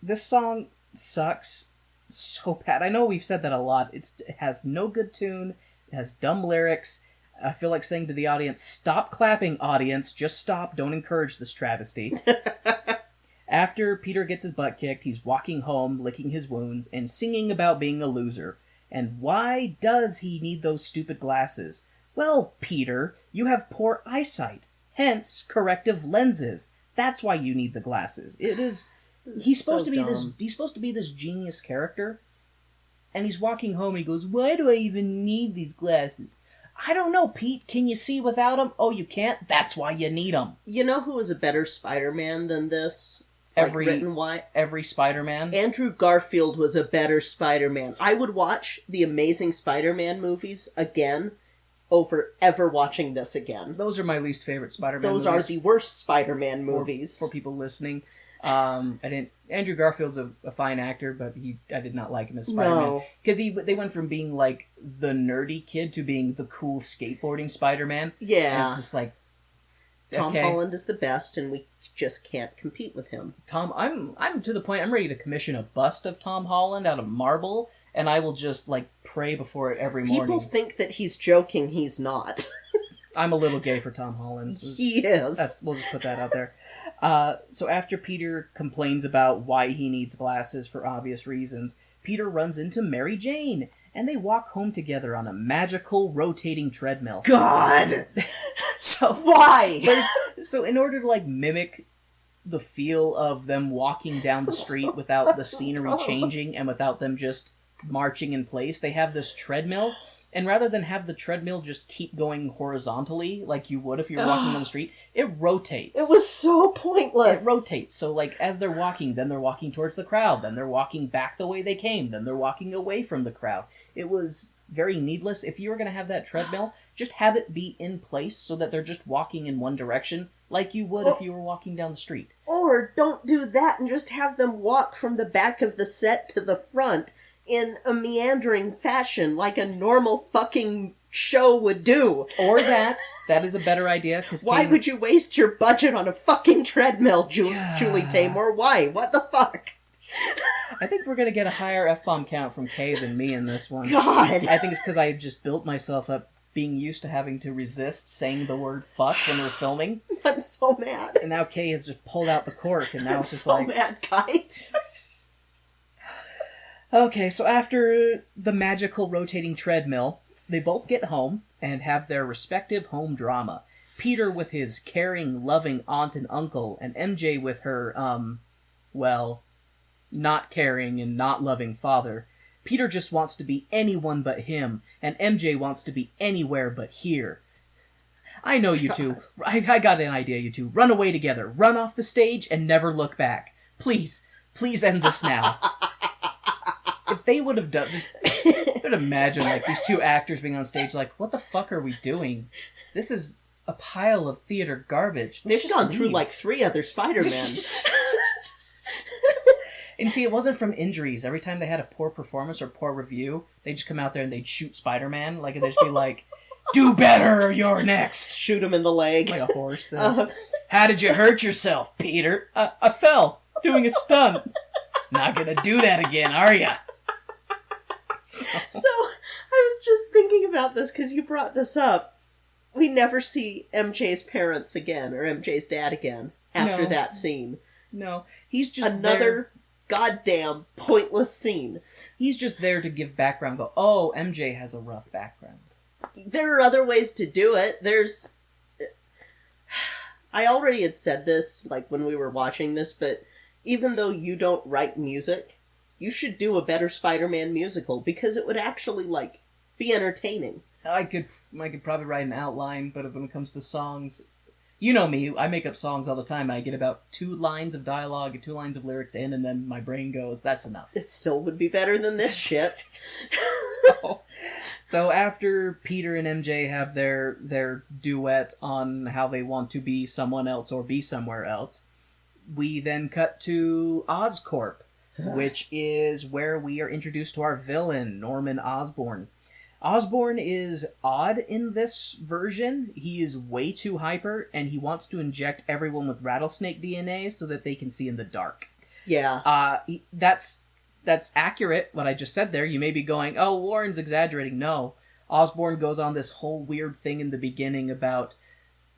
this song sucks so bad. I know we've said that a lot. It has no good tune, it has dumb lyrics. I feel like saying to the audience, stop clapping, audience. Just stop. Don't encourage this travesty. After Peter gets his butt kicked, he's walking home, licking his wounds, and singing about being a loser. And why does he need those stupid glasses? Well, Peter, you have poor eyesight. Hence, corrective lenses. That's why you need the glasses. He's supposed to be this genius character. And he's walking home and he goes, why do I even need these glasses? I don't know, Pete. Can you see without them? Oh, you can't? That's why you need them. You know who was a better Spider-Man than this? Every Spider-Man? Andrew Garfield was a better Spider-Man. I would watch the Amazing Spider-Man movies again over ever watching this again. Those are my least favorite Spider-Man movies. Those are the worst Spider-Man movies. For people listening. Andrew Garfield's a fine actor, but I did not like him as Spider-Man. Because they went from being, like, the nerdy kid to being the cool skateboarding Spider-Man. Yeah. And it's just like, Tom Holland is the best, and we just can't compete with him. I'm to the point, I'm ready to commission a bust of Tom Holland out of marble, and I will just, like, pray before it every morning. People think that he's joking, he's not. I'm a little gay for Tom Holland. He is. We'll just put that out there. So after Peter complains about why he needs glasses for obvious reasons, Peter runs into Mary Jane, and they walk home together on a magical rotating treadmill. God! So why? So in order to, like, mimic the feel of them walking down the street without the scenery changing and without them just marching in place, they have this treadmill. And rather than have the treadmill just keep going horizontally, like you would if you were walking down the street, it rotates. It was so pointless. It rotates. So, like, as they're walking, then they're walking towards the crowd, then they're walking back the way they came, then they're walking away from the crowd. It was very needless. If you were going to have that treadmill, just have it be in place so that they're just walking in one direction, like you would if you were walking down the street. Or don't do that and just have them walk from the back of the set to the front in a meandering fashion like a normal fucking show would do. Or that is a better idea. Why would you waste your budget on a fucking treadmill, Julie Taymor? Why? What the fuck? I think we're going to get a higher F-bomb count from Kay than me in this one. God! I think it's because I just built myself up being used to having to resist saying the word fuck when we're filming. I'm so mad. And now Kay has just pulled out the cork, and now it's just I'm so mad, guys. Okay, so after the magical rotating treadmill, they both get home and have their respective home drama. Peter with his caring, loving aunt and uncle, and MJ with her, not caring and not loving father. Peter just wants to be anyone but him, and MJ wants to be anywhere but here. I know you two. I got an idea, you two. Run away together. Run off the stage and never look back. Please end this now. If they would have done this, I would imagine, like, these two actors being on stage like, what the fuck are we doing? This is a pile of theater garbage. They've gone through, like, 3 other Spider-Men. And see, it wasn't from injuries. Every time they had a poor performance or poor review, they'd just come out there and they'd shoot Spider-Man. Like, they'd just be like, do better or you're next. Shoot him in the leg. Like a horse. How did you hurt yourself, Peter? I fell doing a stunt. Not gonna do that again, are ya? So I was just thinking about this because you brought this up. We never see MJ's parents again, or MJ's dad again, after that scene. No, he's just another goddamn pointless scene. He's just there to give background, go, oh, MJ has a rough background. There are other ways to do it. I already had said this, like, when we were watching this, but even though you don't write music, you should do a better Spider-Man musical, because it would actually, like, be entertaining. I could probably write an outline, but when it comes to songs, you know me, I make up songs all the time. I get about 2 lines of dialogue and 2 lines of lyrics in, and then my brain goes, that's enough. It still would be better than this shit. So after Peter and MJ have their duet on how they want to be someone else or be somewhere else, we then cut to Oscorp, which is where we are introduced to our villain, Norman Osborn. Osborn is odd in this version. He is way too hyper, and he wants to inject everyone with rattlesnake DNA so that they can see in the dark. Yeah. That's accurate, what I just said there. You may be going, oh, Warren's exaggerating. No. Osborn goes on this whole weird thing in the beginning about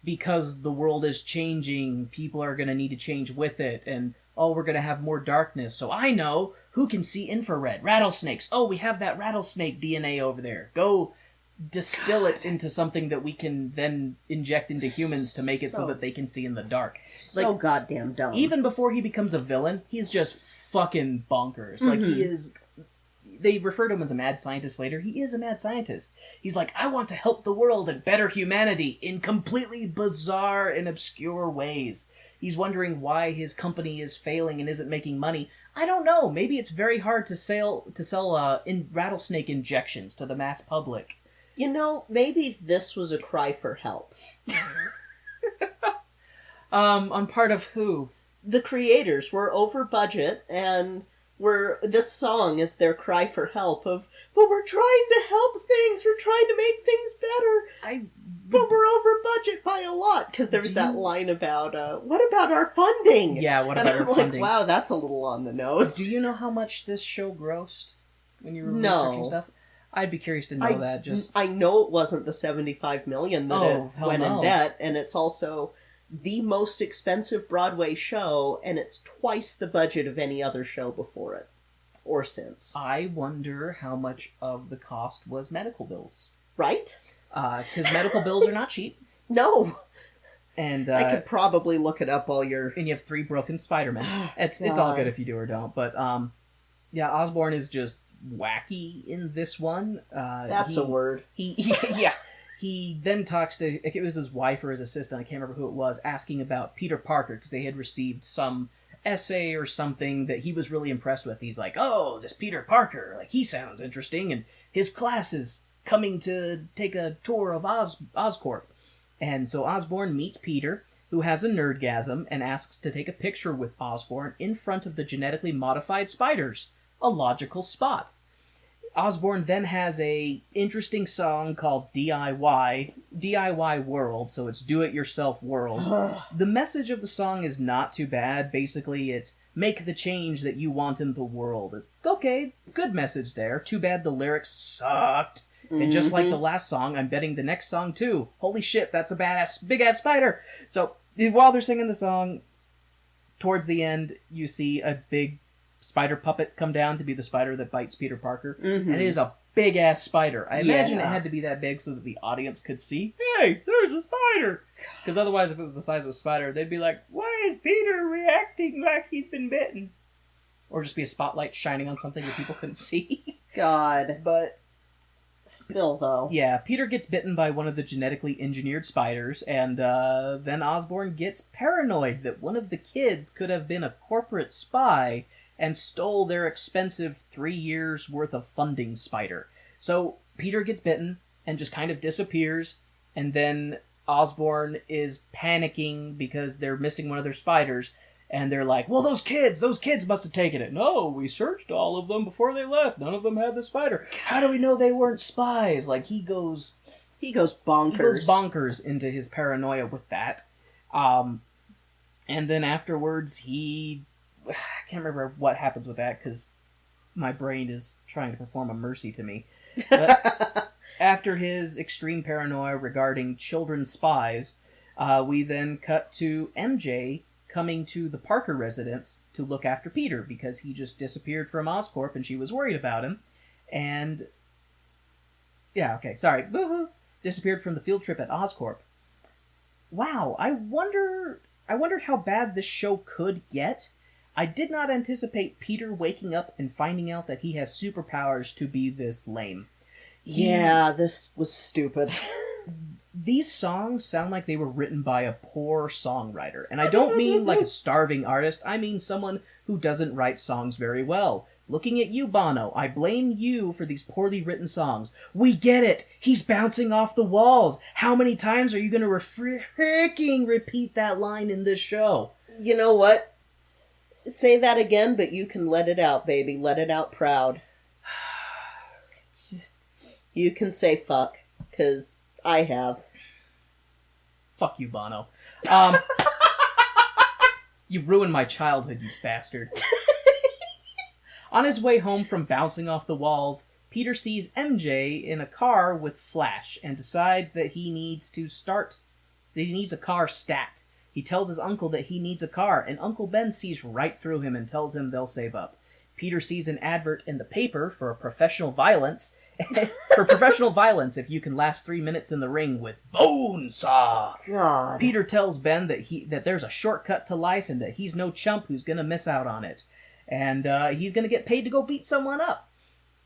because the world is changing, people are going to need to change with it, and oh, we're going to have more darkness. So I know who can see infrared. Rattlesnakes. Oh, we have that rattlesnake DNA over there. Go distill it into something that we can then inject into humans to make it so that they can see in the dark. So goddamn dumb. Even before he becomes a villain, he's just fucking bonkers. Like, he is... They refer to him as a mad scientist later. He is a mad scientist. He's like, I want to help the world and better humanity in completely bizarre and obscure ways. He's wondering why his company is failing and isn't making money. I don't know. Maybe it's very hard to sell rattlesnake injections to the mass public. You know, maybe this was a cry for help. On part of who? The creators were over budget, and this song is their cry for help of, but we're trying to help things, we're trying to make things better, but we're over budget by a lot, because there was that line about, what about our funding? Yeah, what about our funding? And I'm like, wow, that's a little on the nose. Do you know how much this show grossed when you were researching stuff? I'd be curious to know that. I know it wasn't the $75 million that it went in debt, and it's also the most expensive Broadway show, and it's twice the budget of any other show before it, or since. I wonder how much of the cost was medical bills. Right? Because medical bills are not cheap. No! And I could probably look it up while you're... And you have 3 broken Spider-Men. It's all good if you do or don't, but yeah, Osborn is just wacky in this one. That's a word. Yeah. He then talks to, it was his wife or his assistant, I can't remember who it was, asking about Peter Parker, because they had received some essay or something that he was really impressed with. He's like, oh, this Peter Parker, like, he sounds interesting, and his class is coming to take a tour of Oscorp. And so Osborn meets Peter, who has a nerdgasm, and asks to take a picture with Osborn in front of the genetically modified spiders. A logical spot. Osborn then has a interesting song called DIY World, so it's Do-It-Yourself World. The message of the song is not too bad. Basically, it's make the change that you want in the world. It's okay, good message there. Too bad the lyrics sucked. And just like the last song, I'm betting the next song too. Holy shit, that's a badass, big-ass spider! So, while they're singing the song, towards the end, you see a big spider puppet come down to be the spider that bites Peter Parker. And it is a big-ass spider. I imagine it had to be that big so that the audience could see, hey, there's a spider! Because otherwise, if it was the size of a spider, they'd be like, why is Peter reacting like he's been bitten? Or just be a spotlight shining on something that people couldn't see. God. But still, though. Yeah, Peter gets bitten by one of the genetically engineered spiders, and then Osborn gets paranoid that one of the kids could have been a corporate spy and stole their expensive 3 years' worth of funding spider. So Peter gets bitten and just kind of disappears, and then Osborn is panicking because they're missing one of their spiders, and they're like, well, those kids must have taken it. No, we searched all of them before they left. None of them had the spider. How do we know they weren't spies? Like, he goes bonkers. He goes bonkers into his paranoia with that. And then afterwards, I can't remember what happens with that, because my brain is trying to perform a mercy to me. But after his extreme paranoia regarding children spies, we then cut to MJ coming to the Parker residence to look after Peter, because he just disappeared from Oscorp and she was worried about him. And disappeared from the field trip at Oscorp. wow, I wonder how bad this show could get. I did not anticipate Peter waking up and finding out that he has superpowers to be this lame. Yeah, this was stupid. These songs sound like they were written by a poor songwriter. And I don't mean like a starving artist. I mean someone who doesn't write songs very well. Looking at you, Bono, I blame you for these poorly written songs. We get it! He's bouncing off the walls! How many times are you gonna freaking repeat that line in this show? You know what? Say that again, but you can let it out, baby. Let it out proud. You can say fuck, because I have. Fuck you, Bono. You ruined my childhood, you bastard. On his way home from bouncing off the walls, Peter sees MJ in a car with Flash and decides that he needs a car stat. He tells his uncle that he needs a car, and Uncle Ben sees right through him and tells him they'll save up. Peter sees an advert in the paper for professional violence. For professional violence, if you can last 3 minutes in the ring with bone saw. God. Peter tells Ben that there's a shortcut to life and that he's no chump who's gonna miss out on it. And he's gonna get paid to go beat someone up.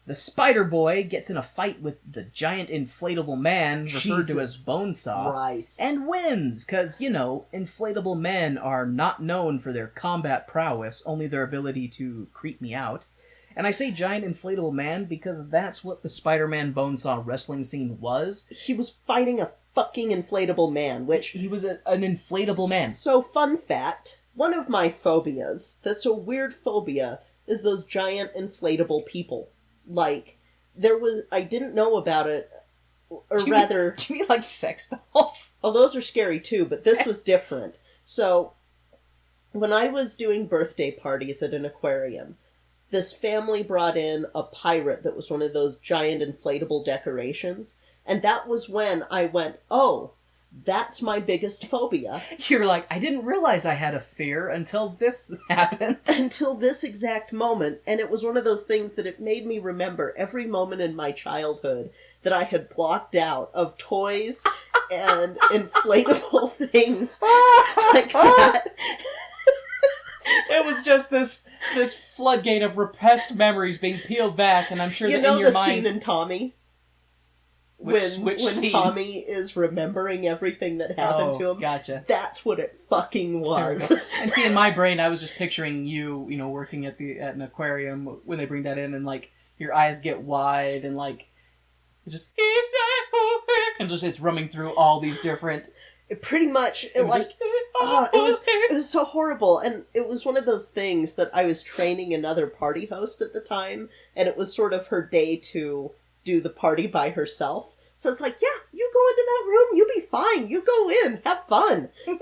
The Spider Boy gets in a fight with the giant inflatable man referred to as Bonesaw Christ. and wins, because, inflatable men are not known for their combat prowess, only their ability to creep me out. And I say giant inflatable man because that's what the Spider-Man Bonesaw wrestling scene was. He was fighting a fucking inflatable man, which... He was an inflatable man. So, fun fact, one of my phobias, that's a weird phobia, is those giant inflatable people. Like, I didn't know about it, or do rather... Do you mean like sex dolls? Oh, those are scary too, but this was different. So, when I was doing birthday parties at an aquarium, this family brought in a pirate that was one of those giant inflatable decorations, and that was when I went, oh, that's my biggest phobia. You're like, I didn't realize I had a fear until this happened. Until this exact moment, and it was one of those things that it made me remember every moment in my childhood that I had blocked out of toys and inflatable things like that. It was just this floodgate of repressed memories being peeled back, and I'm sure that in your mind... You know the scene in Tommy? Which when scene? Tommy is remembering everything that happened to him. Gotcha. That's what it fucking was. And see, in my brain, I was just picturing you, working at an aquarium when they bring that in, and like your eyes get wide, and like it's just it's rumming through all these different. Pretty much, it was so horrible, and it was one of those things that I was training another party host at the time, and it was sort of her day to do the party by herself. So it's like, yeah, you go into that room, you'll be fine. You go in, have fun. I'm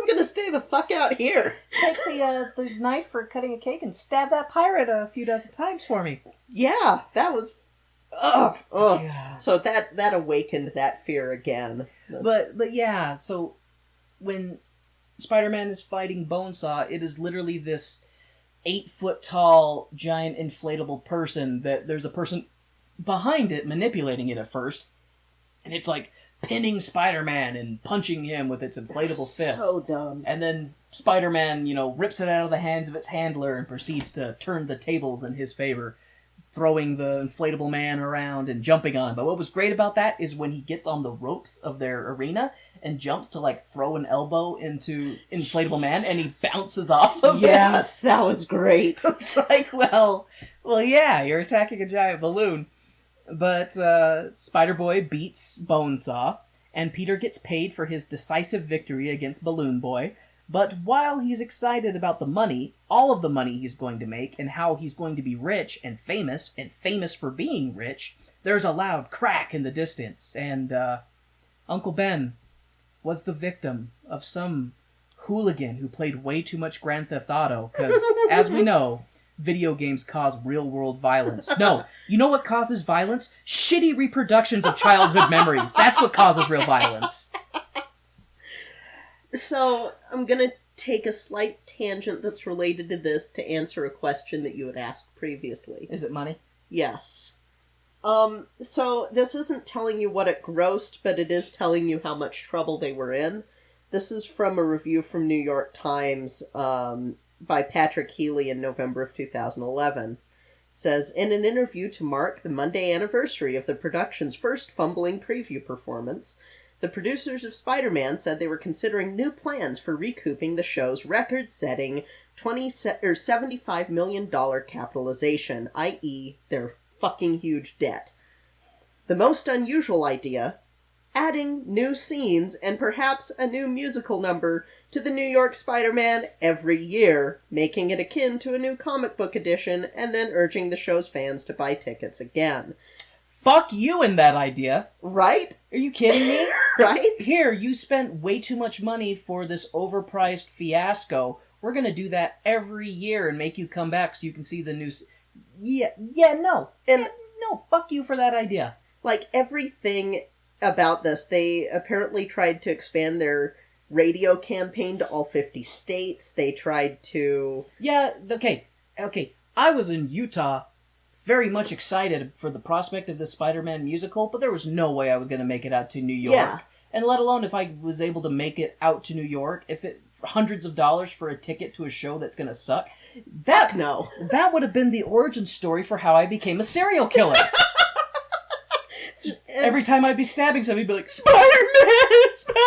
gonna stay the fuck out here. Take the knife for cutting a cake and stab that pirate a few dozen times for me. Yeah, that was... Ugh. Yeah. So that awakened that fear again. But yeah, so when Spider-Man is fighting Bonesaw, it is literally this 8-foot-tall, giant inflatable person that there's a person behind it manipulating it at first, and it's like pinning Spider-Man and punching him with its inflatable fist. So dumb. And then Spider-Man, rips it out of the hands of its handler and proceeds to turn the tables in his favor, throwing the inflatable man around and jumping on him. But what was great about that is when he gets on the ropes of their arena and jumps to like throw an elbow into inflatable man, and he bounces off of it. Yes, that was great. It's like, well, yeah, you're attacking a giant balloon. But Spider-Boy beats Bonesaw, and Peter gets paid for his decisive victory against Balloon Boy. But while he's excited about the money, all of the money he's going to make, and how he's going to be rich and famous for being rich, there's a loud crack in the distance, and Uncle Ben was the victim of some hooligan who played way too much Grand Theft Auto, because, as we know, video games cause real-world violence. No, you know what causes violence? Shitty reproductions of childhood memories. That's what causes real violence. So, I'm gonna take a slight tangent that's related to this to answer a question that you had asked previously. Is it money? Yes. So this isn't telling you what it grossed, but it is telling you how much trouble they were in. This is from a review from New York Times, by Patrick Healy in November of 2011. It says, in an interview to mark the Monday anniversary of the production's first fumbling preview performance, the producers of Spider-Man said they were considering new plans for recouping the show's record-setting $75 million capitalization, i.e. their fucking huge debt. The most unusual idea, adding new scenes and perhaps a new musical number to the New York Spider-Man every year, making it akin to a new comic book edition and then urging the show's fans to buy tickets again. Fuck you in that idea. Right? Are you kidding me? Right? Here, you spent way too much money for this overpriced fiasco. We're gonna do that every year and make you come back so you can see the new... No. And no, fuck you for that idea. like everything about this, they apparently tried to expand their radio campaign to all 50 states. They tried to... Yeah, okay. I was in Utah very much excited for the prospect of the Spider-Man musical, but there was no way I was going to make it out to New York. Yeah. And let alone if I was able to make it out to New York, hundreds of dollars for a ticket to a show that's going to suck. Fuck no. That would have been the origin story for how I became a serial killer. Every time I'd be stabbing somebody, I'd be like, Spider-Man! Spider-Man!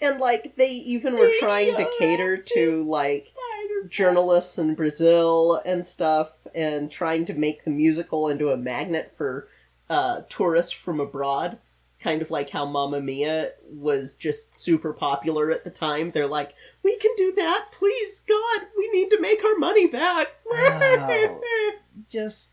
And, like, they even were trying to cater to, like, journalists in Brazil and stuff, and trying to make the musical into a magnet for tourists from abroad. Kind of like how Mamma Mia was just super popular at the time. They're like, we can do that, please, God, we need to make our money back. Wow. Just...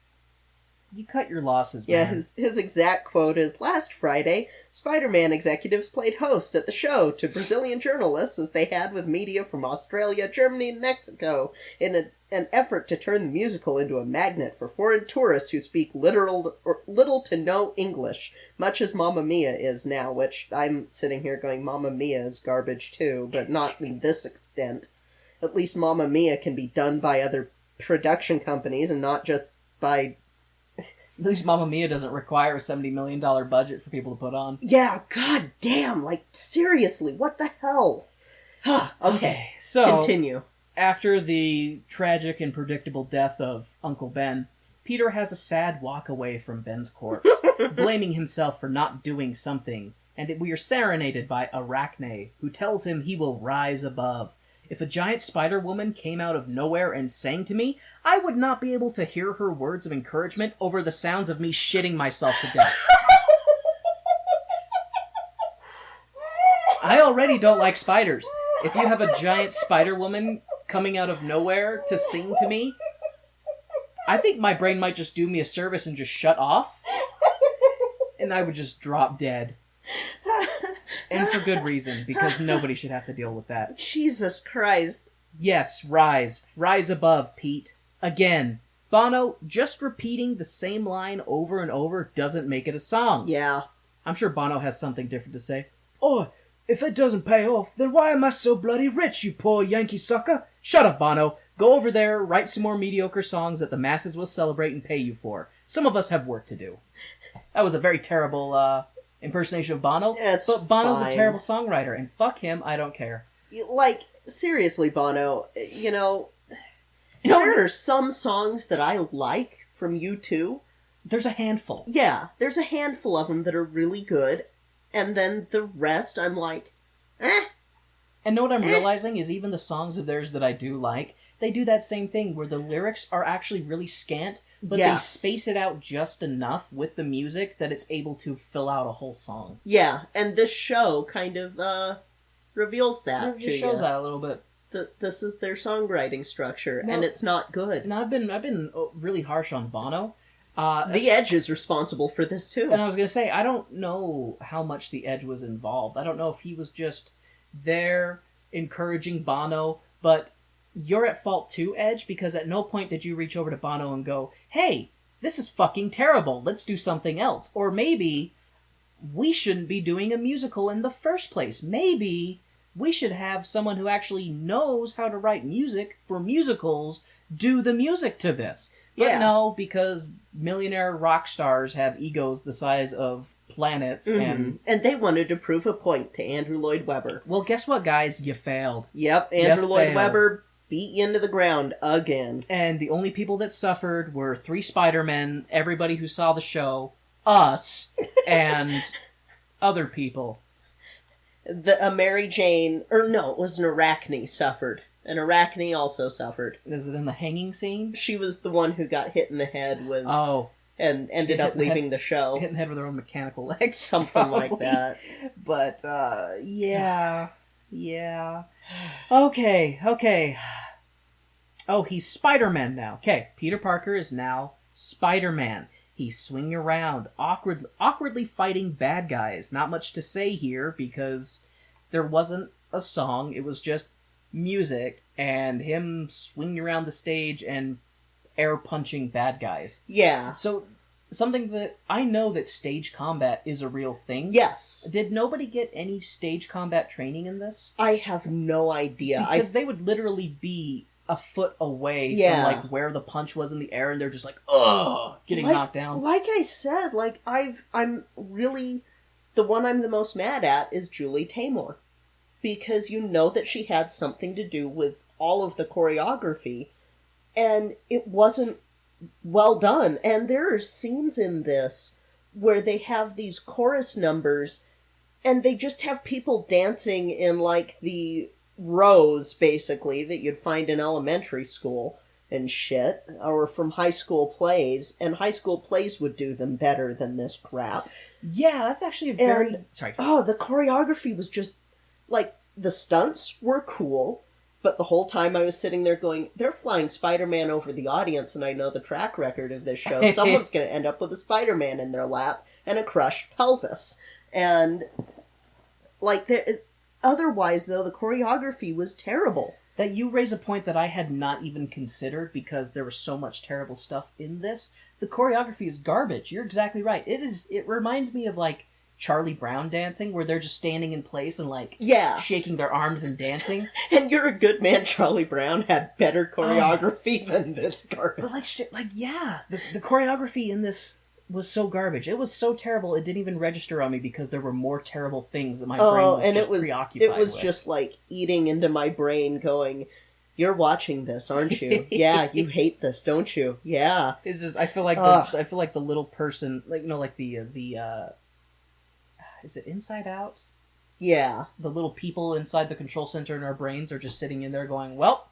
You cut your losses, man. Yeah, his exact quote is, last Friday, Spider-Man executives played host at the show to Brazilian journalists as they had with media from Australia, Germany, and Mexico in an effort to turn the musical into a magnet for foreign tourists who speak little to no English, much as Mamma Mia is now, which I'm sitting here going, Mamma Mia is garbage too, but not in this extent. At least Mamma Mia can be done by other production companies and not just by... At least Mamma Mia doesn't require a $70 million budget for people to put on. Yeah, god damn, like, seriously, what the hell? Okay, so... Continue. After the tragic and predictable death of Uncle Ben, Peter has a sad walk away from Ben's corpse, blaming himself for not doing something, and we are serenaded by Arachne, who tells him he will rise above. If a giant Spider-Woman came out of nowhere and sang to me, I would not be able to hear her words of encouragement over the sounds of me shitting myself to death. I already don't like spiders. If you have a giant Spider-Woman coming out of nowhere to sing to me, I think my brain might just do me a service and just shut off, and I would just drop dead. And for good reason, because nobody should have to deal with that. Jesus Christ. Yes, rise. Rise above, Pete. Again. Bono, just repeating the same line over and over doesn't make it a song. Yeah. I'm sure Bono has something different to say. Oh, if it doesn't pay off, then why am I so bloody rich, you poor Yankee sucker? Shut up, Bono. Go over there, write some more mediocre songs that the masses will celebrate and pay you for. Some of us have work to do. That was a very terrible, impersonation of Bono, but Bono's fine. a terrible songwriter, and fuck him, I don't care. Like, seriously, Bono, there are some songs that I like from U2. There's a handful. Yeah, there's a handful of them that are really good, and then the rest I'm like, eh. And know what I'm realizing is even the songs of theirs that I do like, they do that same thing where the lyrics are actually really scant, but they space it out just enough with the music that it's able to fill out a whole song. Yeah, and this show kind of reveals that to you. It shows that a little bit. This is their songwriting structure, and it's not good. No, I've been really harsh on Bono. The Edge is responsible for this too. And I was going to say, I don't know how much The Edge was involved. I don't know if he was just there encouraging Bono, but you're at fault too, Edge, because at no point did you reach over to Bono and go, hey, this is fucking terrible, let's do something else. Or maybe we shouldn't be doing a musical in the first place. Maybe we should have someone who actually knows how to write music for musicals do the music to this. But Yeah. no, because millionaire rock stars have egos the size of planets, And they wanted to prove a point to Andrew Lloyd Webber. well, guess what, guys? You failed. Yep, Andrew Lloyd failed. Webber beat you into the ground again. And the only people that suffered were 3 Spider-Men, everybody who saw the show, us, and other people. A Mary Jane, or no, it was an Arachne suffered. An Arachne also suffered. Is it in the hanging scene? She was the one who got hit in the head with, Oh, and ended hit up in the leaving head- the show. hitting the head with her own mechanical legs. Something like probably. that. But, yeah. Okay. Oh, he's Spider-Man now. Okay, Peter Parker is now Spider-Man. He's swinging around, awkwardly fighting bad guys. Not much to say here, because there wasn't a song. It was just music, and him swinging around the stage and air-punching bad guys. Yeah. So, something that I know that stage combat is a real thing. Yes. Did nobody get any stage combat training in this? I have no idea. Because they would literally be a foot away Yeah. from, like, where the punch was in the air, and they're just like, ugh, getting knocked down. Like I said, I'm really, the one I'm the most mad at is Julie Taymor. Because you know that she had something to do with all of the choreography, and it wasn't well done. And there are scenes in this where they have these chorus numbers, and they just have people dancing in, like, the rows, basically, that you'd find in elementary school and shit, or from high school plays, and high school plays would do them better than this crap. Yeah, that's actually a very... Sorry. Oh, the choreography was just, like, the stunts were cool, but the whole time I was sitting there going, they're flying Spider-Man over the audience, and I know the track record of this show. Someone's going to end up with a Spider-Man in their lap and a crushed pelvis. And, like, otherwise, though, the choreography was terrible. That you raise a point that I had not even considered, because there was so much terrible stuff in this. The choreography is garbage. You're exactly right. It reminds me of, like, Charlie Brown dancing, where they're just standing in place and, like, Yeah. shaking their arms and dancing. And You're a Good Man, Charlie Brown had better choreography than this garbage. But, like, shit, like, yeah, the choreography in this was so garbage. It was so terrible, it didn't even register on me, because there were more terrible things that my brain was and just it was preoccupied with. just like eating into my brain, going, "You're watching this, aren't you? Yeah, you hate this, don't you? Yeah." It's just, I feel like Ugh. the little person, like, you know, like the is it Inside Out? Yeah. The little people inside the control center in our brains are just sitting in there going, well,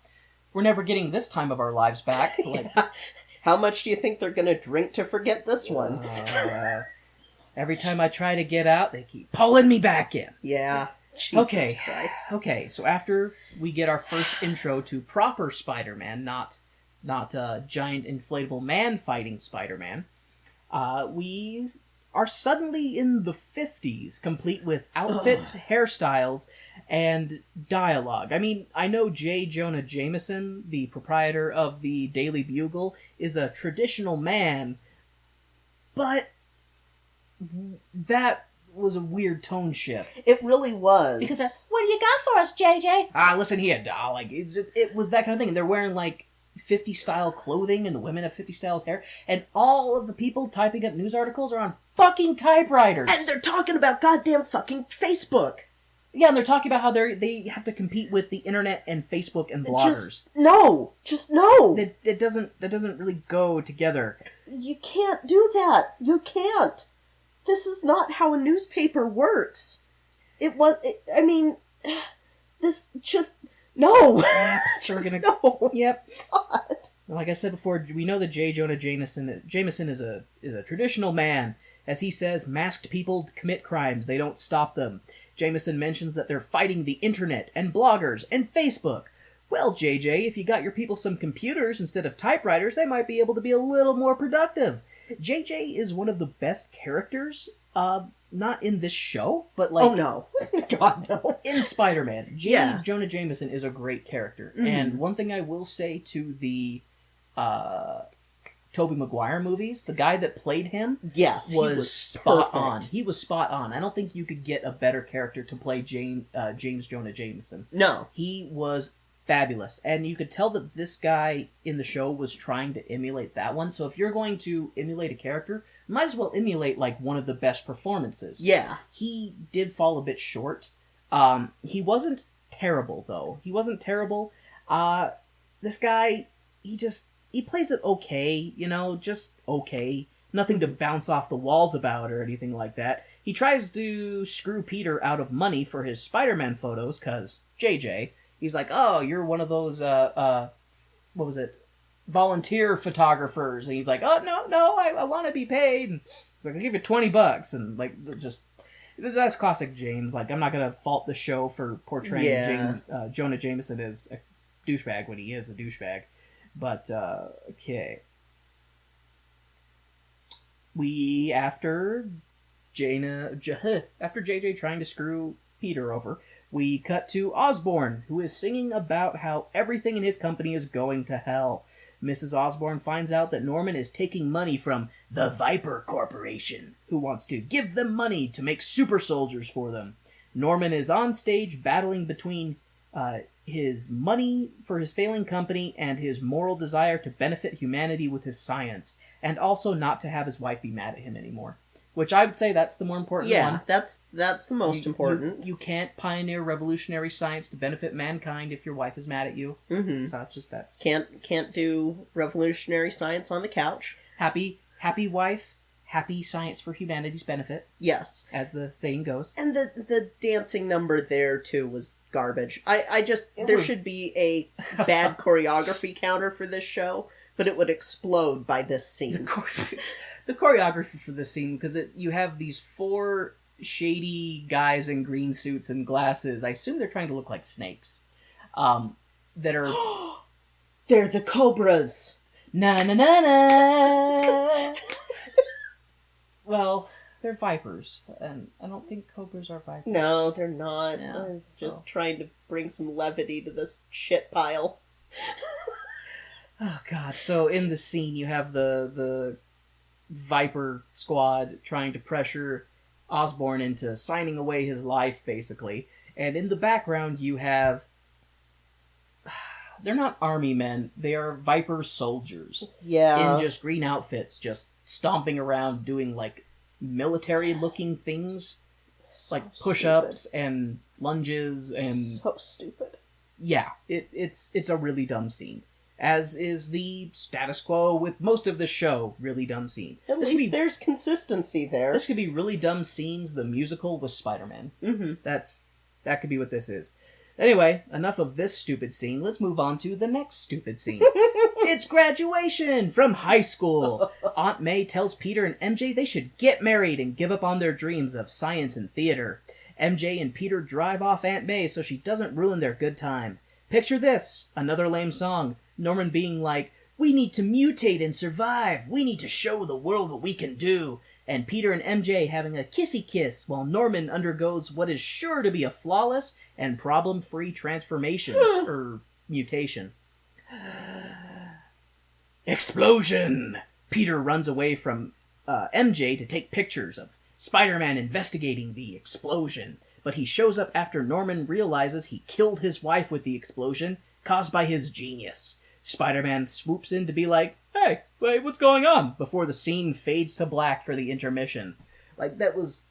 we're never getting this time of our lives back. Like, How much do you think they're gonna drink to forget this one? Every time I try to get out, they keep pulling me back in. Yeah. Jesus Okay. Christ. Okay, so after we get our first intro to proper Spider-Man, not giant inflatable man fighting Spider-Man, we are suddenly in the 50s, complete with outfits, hairstyles, and dialogue. I mean, I know J. Jonah Jameson, the proprietor of the Daily Bugle, is a traditional man, but that was a weird tone shift. It really was. Because what do you got for us, JJ? Listen here, doll. Like, it was that kind of thing. They're wearing, like, 50 style clothing, and the women have 50 styles hair, and all of the people typing up news articles are on fucking typewriters. And they're talking about goddamn fucking Facebook. Yeah, and they're talking about how they have to compete with the internet and Facebook and bloggers. Just no. That doesn't really go together. You can't do that. You can't. This is not how a newspaper works. I mean, this just... No! So we're gonna... No! Yep. God. Like I said before, we know that J. Jonah Jameson is a traditional man. As he says, masked people commit crimes. They don't stop them. Jameson mentions that they're fighting the internet and bloggers and Facebook. Well, JJ, if you got your people some computers instead of typewriters, they might be able to be a little more productive. JJ is one of the best characters, not in this show, but like... Oh, no. God, no. In Spider-Man. Yeah. Jonah Jameson is a great character. Mhm. And one thing I will say to the Tobey Maguire movies, the guy that played him Yes, he was spot perfect. on. He was spot on. I don't think you could get a better character to play James Jonah Jameson. No. He was fabulous. And you could tell that this guy in the show was trying to emulate that one. So if you're going to emulate a character, might as well emulate like one of the best performances. Yeah. He did fall a bit short. He wasn't terrible, though. He wasn't terrible. This guy, he plays it okay, just okay. Nothing to bounce off the walls about or anything like that. He tries to screw Peter out of money for his Spider-Man photos, because JJ, he's like, oh, you're one of those, what was it? Volunteer photographers. And he's like, oh, no, I want to be paid. And he's like, I'll give you $20. And, like, just, that's classic James. Like, I'm not going to fault the show for portraying Jonah Jameson as a douchebag when he is a douchebag. But, okay. After JJ trying to screw Peter over, we cut to Osborn, who is singing about how everything in his company is going to hell. Mrs. Osborn finds out that Norman is taking money from the Viper Corporation, who wants to give them money to make super soldiers for them. Norman is on stage battling between his money for his failing company and his moral desire to benefit humanity with his science, and also not to have his wife be mad at him anymore. Which I would say that's the more important one. Yeah, that's the most important. You can't pioneer revolutionary science to benefit mankind if your wife is mad at you. Mm-hmm. So that's... Can't do revolutionary science on the couch. Happy wife, happy science for humanity's benefit. Yes. As the saying goes. And the dancing number there, too, was garbage. There should be a bad choreography counter for this show, but it would explode by this scene. The choreography for this scene, because you have these 4 shady guys in green suits and glasses. I assume they're trying to look like snakes. That are... They're the Cobras! Na na na na! Well, they're vipers, and I don't think cobras are vipers. No, they're not. Yeah, I was just trying to bring some levity to this shit pile. Oh god, so in the scene you have the Viper squad trying to pressure Osborn into signing away his life, basically. And in the background you have... They're not army men, they are Viper soldiers. Yeah. In just green outfits, just stomping around doing, like, military-looking things. So like push-ups and lunges and... So stupid. Yeah, it's a really dumb scene. As is the status quo with most of the show, really dumb scene. At least there's consistency there. This could be really dumb scenes, the musical with Spider-Man. Mm-hmm. That could be what this is. Anyway, enough of this stupid scene. Let's move on to the next stupid scene. It's graduation from high school. Aunt May tells Peter and MJ they should get married and give up on their dreams of science and theater. MJ and Peter drive off Aunt May so she doesn't ruin their good time. Picture this, another lame song. Norman being like, we need to mutate and survive. We need to show the world what we can do. And Peter and MJ having a kissy kiss while Norman undergoes what is sure to be a flawless and problem-free transformation, or mutation. Explosion! Peter runs away from MJ to take pictures of Spider-Man investigating the explosion. But he shows up after Norman realizes he killed his wife with the explosion, caused by his genius. Spider-Man swoops in to be like, hey, wait, what's going on? Before the scene fades to black for the intermission. Like, that was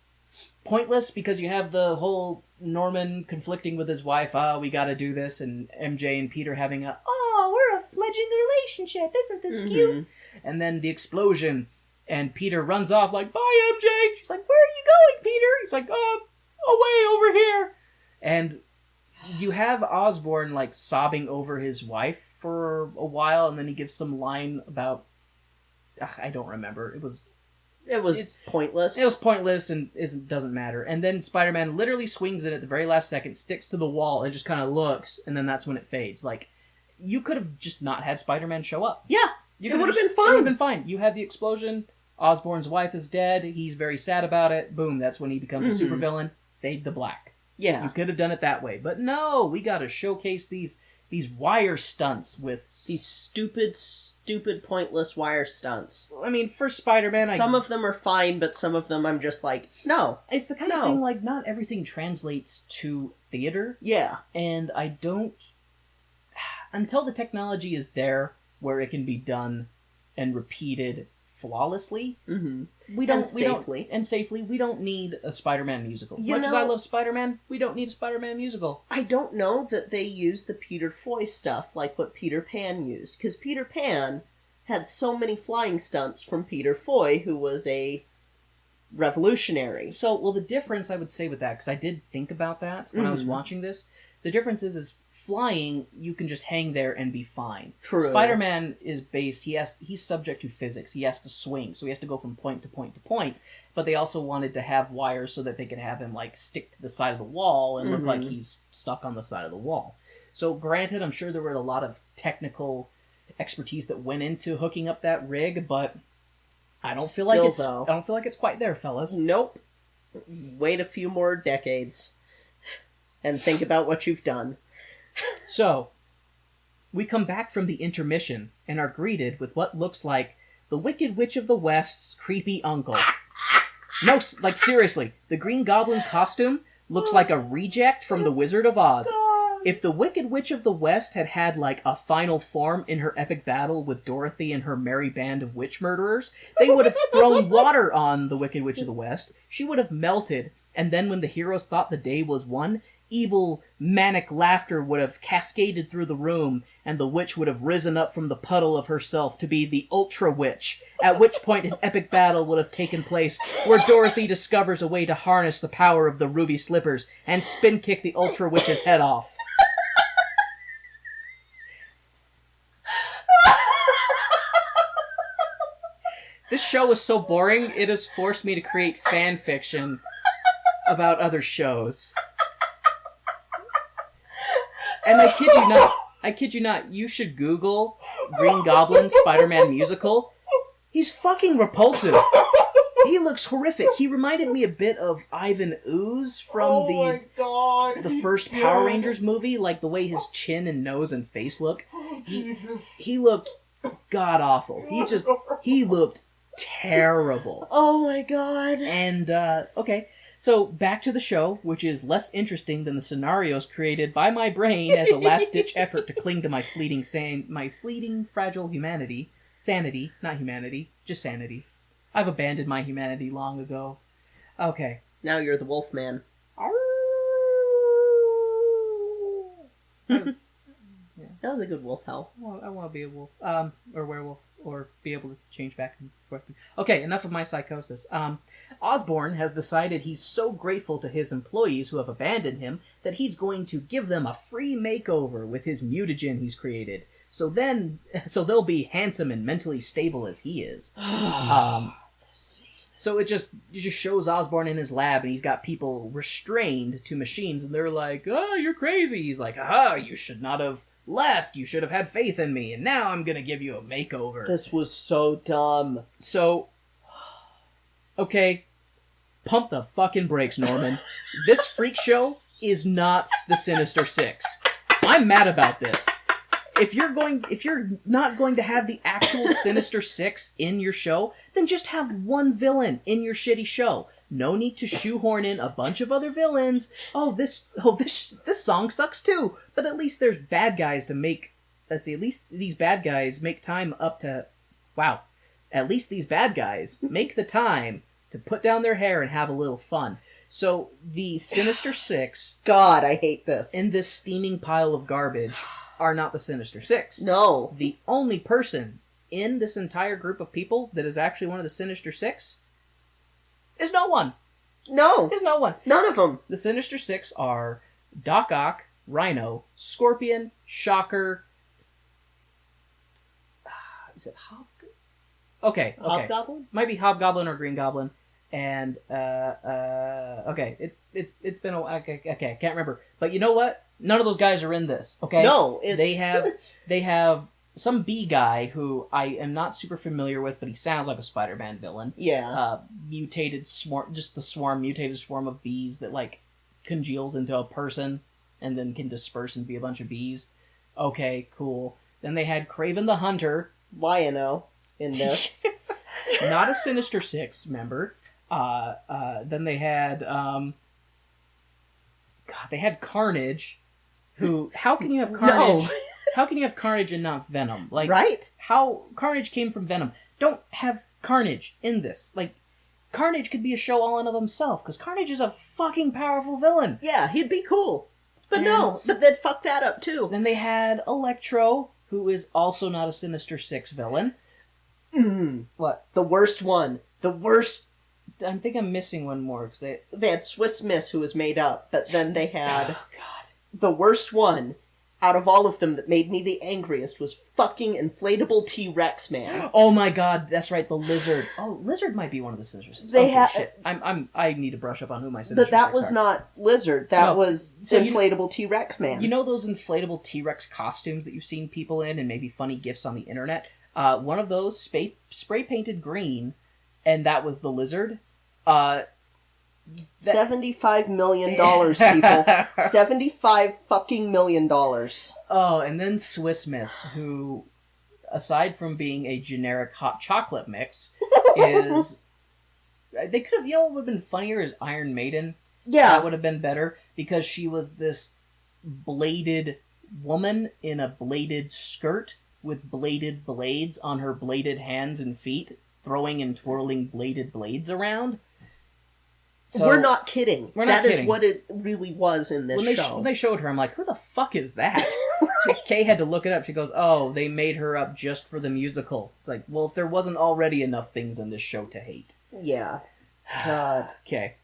pointless because you have the whole Norman conflicting with his wife, we gotta do this, and MJ and Peter having we're a fledgling relationship, isn't this cute? And then the explosion, and Peter runs off like, bye, MJ! She's like, where are you going, Peter? He's like, away over here! And you have Osborn, like, sobbing over his wife for a while, and then he gives some line about... I don't remember. It was pointless. It was pointless and doesn't matter. And then Spider-Man literally swings in at the very last second, sticks to the wall, and just kind of looks, and then that's when it fades. Like, you could have just not had Spider-Man show up. Yeah, it would have been fine. It would have been fine. You had the explosion, Osborn's wife is dead, he's very sad about it, boom, that's when he becomes a supervillain, fade to black. Yeah. You could have done it that way. But no, we gotta showcase these wire stunts with... These stupid, pointless wire stunts. I mean, for Spider-Man... Some of them are fine, but some of them I'm just like, no. It's the kind of thing, like, not everything translates to theater. Yeah. And I don't... until the technology is there where it can be done and repeated flawlessly, we don't safely. We don't need a Spider-Man musical. As much as I love Spider-Man, we don't need a Spider-Man musical. I don't know that they use the Peter Foy stuff like what Peter Pan used, because Peter Pan had so many flying stunts from Peter Foy, who was a revolutionary. So, well, the difference I would say with that, because I did think about that when I was watching this, the difference is flying, you can just hang there and be fine. True. Spider-Man is based, he's subject to physics. He has to swing, so he has to go from point to point to point. But they also wanted to have wires so that they could have him, like, stick to the side of the wall and look like he's stuck on the side of the wall. So, granted, I'm sure there were a lot of technical expertise that went into hooking up that rig, but I don't feel like it's quite there, fellas. Nope. Wait a few more decades and think about what you've done. So, we come back from the intermission and are greeted with what looks like the Wicked Witch of the West's creepy uncle. No, like, seriously, the Green Goblin costume looks like a reject from The Wizard of Oz. If the Wicked Witch of the West had had, like, a final form in her epic battle with Dorothy and her merry band of witch murderers, they would have thrown water on the Wicked Witch of the West. She would have melted, and then when the heroes thought the day was won, evil, manic laughter would have cascaded through the room, and the witch would have risen up from the puddle of herself to be the Ultra Witch, at which point an epic battle would have taken place, where Dorothy discovers a way to harness the power of the ruby slippers and spin-kick the Ultra Witch's head off. This show is so boring, it has forced me to create fan fiction about other shows. And I kid you not, you should Google Green Goblin Spider-Man musical. He's fucking repulsive. He looks horrific. He reminded me a bit of Ivan Ooze from the first Power Rangers movie, like the way his chin and nose and face look. He looked god-awful. He looked terrible. Oh my god. And, okay, so back to the show, which is less interesting than the scenarios created by my brain as a last-ditch effort to cling to my fleeting, fragile humanity. Sanity, not humanity, just sanity. I've abandoned my humanity long ago. Okay. Now you're the wolf man. That was a good wolf howl. I want to be a wolf, or werewolf, or be able to change back and forth. Okay, enough of my psychosis. Osborn has decided he's so grateful to his employees who have abandoned him that he's going to give them a free makeover with his mutagen he's created. So they'll be handsome and mentally stable as he is. So it just shows Osborn in his lab, and he's got people restrained to machines, and they're like, "Oh, you're crazy." He's like, "Aha, you should not have left. You should have had faith in me, and now I'm gonna give you a makeover." This was so dumb. So, okay, pump the fucking brakes, Norman. This freak show is not the Sinister Six. I'm mad about this. If you're not going to have the actual Sinister Six in your show, then just have one villain in your shitty show. No need to shoehorn in a bunch of other villains. This song sucks too. But at least there's bad guys to make. Let's see. At least these bad guys make time up to. Wow. At least these bad guys make the time to put down their hair and have a little fun. So the Sinister Six. God, I hate this. In this steaming pile of garbage are not the Sinister Six. No. The only person in this entire group of people that is actually one of the Sinister Six is no one. No. Is no one. None of them. The Sinister Six are Doc Ock, Rhino, Scorpion, Shocker. Is it Okay. Hobgoblin? Might be Hobgoblin or Green Goblin. And okay, it's been a okay, I can't remember. But you know what? None of those guys are in this. Okay, no, they have some B guy who I am not super familiar with, but he sounds like a Spider-Man villain. Yeah, mutated swarm, just the mutated swarm of bees that like congeals into a person and then can disperse and be a bunch of bees. Okay, cool. Then they had Kraven the Hunter, Lion-O in this, not a Sinister Six member. Then they had they had Carnage, who, how can you have Carnage? how can you have Carnage and not Venom? Like, right? how Carnage came from Venom. Don't have Carnage in this. Like, Carnage could be a show all in of himself, because Carnage is a fucking powerful villain. Yeah, he'd be cool. But And- no, but they'd fuck that up too. Then they had Electro, who is also not a Sinister Six villain. What? The worst one. The worst. I think I'm missing one more, because They had Swiss Miss, who was made up, but then they had Oh, God. the worst one out of all of them that made me the angriest was fucking inflatable T-Rex man. Oh my God, that's right, the Lizard. Oh, Lizard might be one of the Sinister Six. They Okay, had- shit. I need to brush up on who my Sinister But that Six was are. not Lizard. That No. was So you- inflatable T-Rex man. You know those inflatable T-Rex costumes that you've seen people in and maybe funny gifs on the internet? One of those spray painted green, and that was the Lizard. $75 million, people. $75 million. Oh, and then Swiss Miss, who, aside from being a generic hot chocolate mix, is... They could have... You know what would have been funnier is Iron Maiden. Yeah. That would have been better, because she was this bladed woman in a bladed skirt with bladed blades on her bladed hands and feet, throwing and twirling bladed blades around. So, We're not kidding. We're not That is kidding. what it really was in this when show. they showed her, I'm like, who the fuck is that? Kay had to look it up. She goes, oh, they made her up just for the musical. It's like, well, if there wasn't already enough things in this show to hate. Yeah. God. Okay.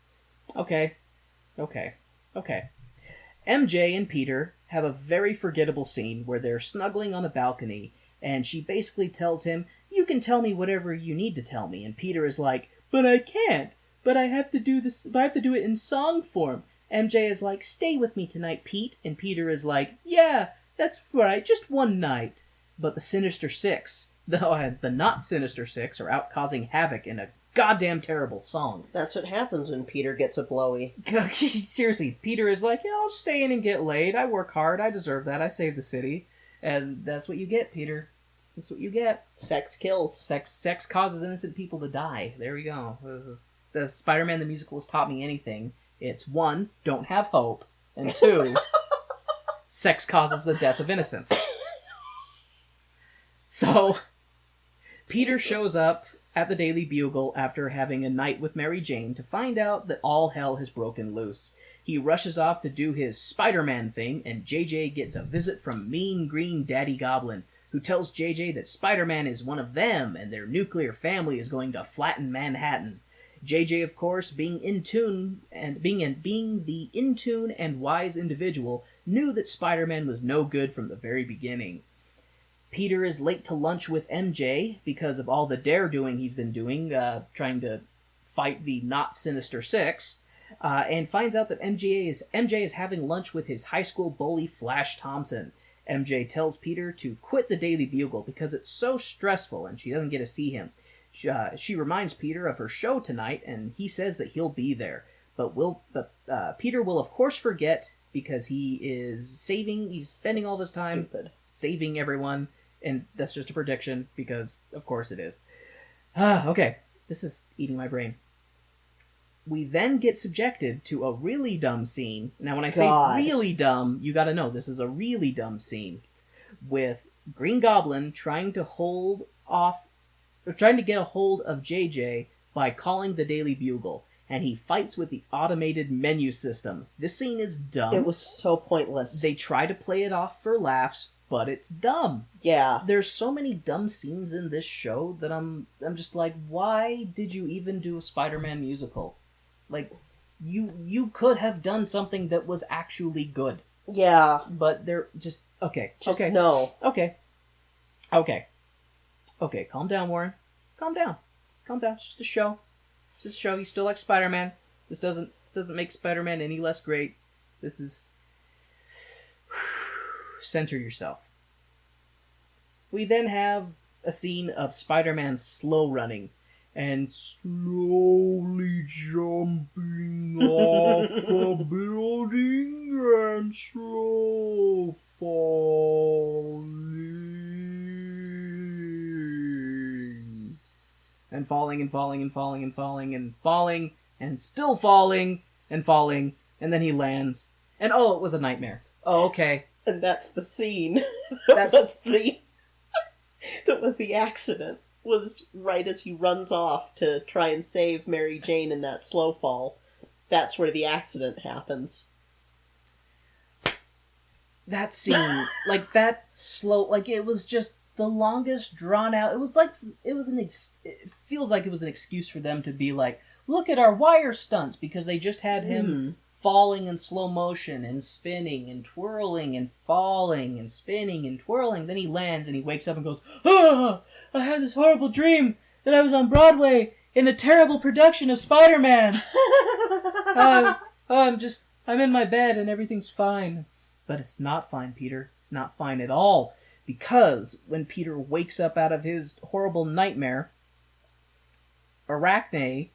MJ and Peter have a very forgettable scene where they're snuggling on a balcony, and she basically tells him, you can tell me whatever you need to tell me, and Peter is like, but I can't. But I have to do this. But I have to do it in song form. MJ is like, stay with me tonight, Pete. And Peter is like, yeah, that's right, just one night. But the Sinister Six, the not Sinister Six, are out causing havoc in a goddamn terrible song. That's what happens when Peter gets a blowy. Seriously, Peter is like, yeah, I'll stay in and get laid. I work hard. I deserve that. I save the city. And that's what you get, Peter. That's what you get. Sex kills. Sex causes innocent people to die. There we go. The Spider-Man the musical has taught me anything. It's 1, don't have hope, and 2, sex causes the death of innocence. So, Peter shows up at the Daily Bugle after having a night with Mary Jane to find out that all hell has broken loose. He rushes off to do his Spider-Man thing, and JJ gets a visit from Mean Green Daddy Goblin, who tells JJ that Spider-Man is one of them, and their nuclear family is going to flatten Manhattan. JJ, of course, being the in tune and wise individual, knew that Spider-Man was no good from the very beginning. Peter is late to lunch with MJ because of all the dare-doing he's been doing, trying to fight the not Sinister Six, and finds out that MJ is having lunch with his high school bully Flash Thompson. MJ tells Peter to quit the Daily Bugle because it's so stressful and she doesn't get to see him. She reminds Peter of her show tonight, and he says that he'll be there. But Peter will of course forget because he's spending all this time saving everyone, and that's just a prediction because of course it is. Okay, this is eating my brain. We then get subjected to a really dumb scene. Now when I say really dumb, you gotta know this is a really dumb scene with Green Goblin trying to get a hold of JJ by calling the Daily Bugle, and he fights with the automated menu system. This scene is dumb. It was so pointless. They try to play it off for laughs, but it's dumb. Yeah. There's so many dumb scenes in this show that I'm just like, why did you even do a Spider-Man musical? Like, you could have done something that was actually good. Yeah. But they're just... Okay. No. Okay, calm down, Warren. Calm down. It's just a show. You still like Spider-Man. This doesn't make Spider-Man any less great. This is... Center yourself. We then have a scene of Spider-Man slow running and slowly jumping off a building and slow falling. And falling and falling and falling and falling and falling and still falling and falling, and then he lands. And oh, it was a nightmare. Oh, okay. And that's the scene. That's- That was the accident. Was right as he runs off to try and save Mary Jane in that slow fall. That's where the accident happens. That scene, like, that slow, like, it was just the longest drawn out. It was like, it feels like it was an excuse for them to be like, look at our wire stunts, because they just had him falling in slow motion and spinning and twirling and falling and spinning and twirling. Then he lands and he wakes up and goes, "Oh, I had this horrible dream that I was on Broadway in a terrible production of Spider-Man. I'm in my bed and everything's fine." But it's not fine, Peter. It's not fine at all. Because when Peter wakes up out of his horrible nightmare, Wait.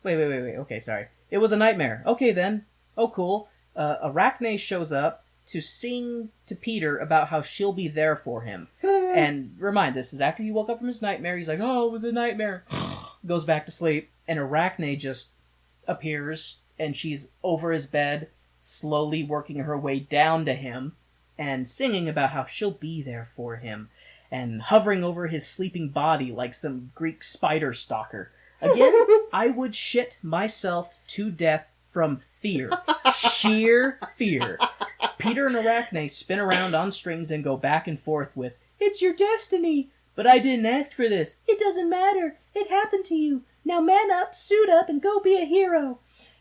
Okay, sorry. It was a nightmare. Okay, then. Oh, cool. Arachne shows up to sing to Peter about how she'll be there for him. And remind, this is after he woke up from his nightmare. He's like, oh, it was a nightmare. Goes back to sleep. And Arachne just appears, and she's over his bed, slowly working her way down to him, and singing about how she'll be there for him, and hovering over his sleeping body like some Greek spider stalker. Again, I would shit myself to death from fear. Sheer fear. Peter and Arachne spin around on strings and go back and forth with, "It's your destiny! But I didn't ask for this. It doesn't matter. It happened to you. Now man up, suit up, and go be a hero."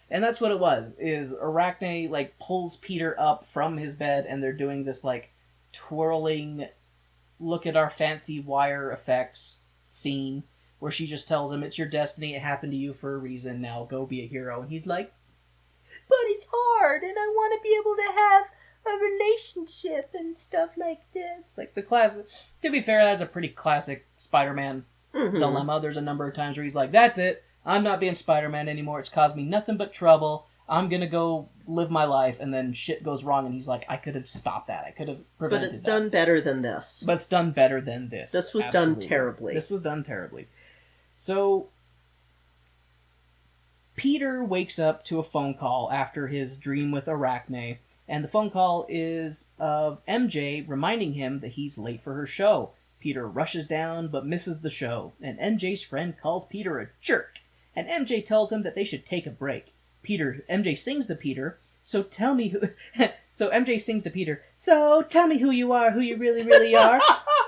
And that's what it was, is Arachne, like, pulls Peter up from his bed, and they're doing this, like, twirling, look at our fancy wire effects scene, where she just tells him, "It's your destiny, it happened to you for a reason, now go be a hero." And he's like, "But it's hard, and I want to be able to have a relationship and stuff like this." Like, the classic, to be fair, that's a pretty classic Spider-Man dilemma. There's a number of times where he's like, "That's it, I'm not being Spider-Man anymore, it's caused me nothing but trouble, I'm gonna go live my life," and then shit goes wrong, and he's like, "I could have stopped that, I could have prevented that." But it's done better than this. But it's done better than this. This was Absolutely. done terribly. This was done terribly. So, Peter wakes up to a phone call after his dream with Arachne, and the phone call is of MJ reminding him that he's late for her show. Peter rushes down, but misses the show, and MJ's friend calls Peter a jerk, and MJ tells him that they should take a break. MJ sings to Peter, so MJ sings to Peter, "So tell me who you are, who you really, really are.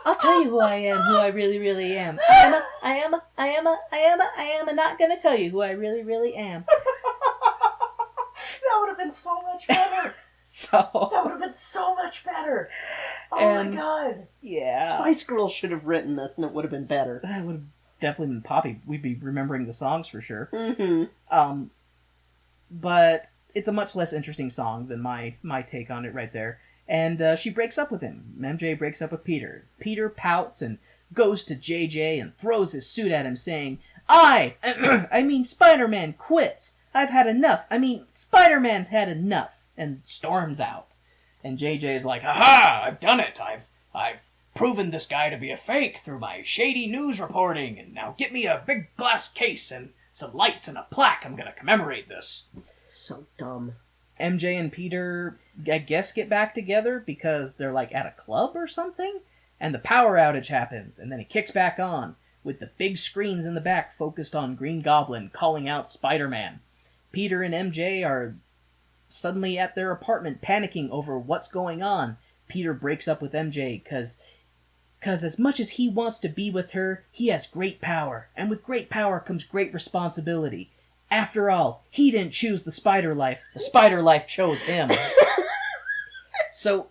I'll tell you who I am, who I really, really am. I am not gonna tell you who I really, really am." That would have been so much better. That would have been so much better. Oh my god. Yeah. Spice Girls should have written this, and it would have been better. That would have definitely been poppy. We'd be remembering the songs for sure. But it's a much less interesting song than my take on it right there. And she breaks up with him. MJ breaks up with Peter. Peter pouts and goes to JJ and throws his suit at him, saying, I mean Spider-Man quits. I've had enough. I mean, Spider-Man's had enough. And storms out. And JJ is like, "Aha! I've done it. I've proven this guy to be a fake through my shady news reporting, and now get me a big glass case and some lights and a plaque. I'm gonna commemorate this." So dumb. MJ and Peter, I guess, get back together because they're, like, at a club or something? And the power outage happens, and then it kicks back on, with the big screens in the back focused on Green Goblin calling out Spider-Man. Peter and MJ are suddenly at their apartment panicking over what's going on. Peter breaks up with MJ because as much as he wants to be with her, he has great power, and with great power comes great responsibility. After all, he didn't choose the spider life. The spider life chose him. So,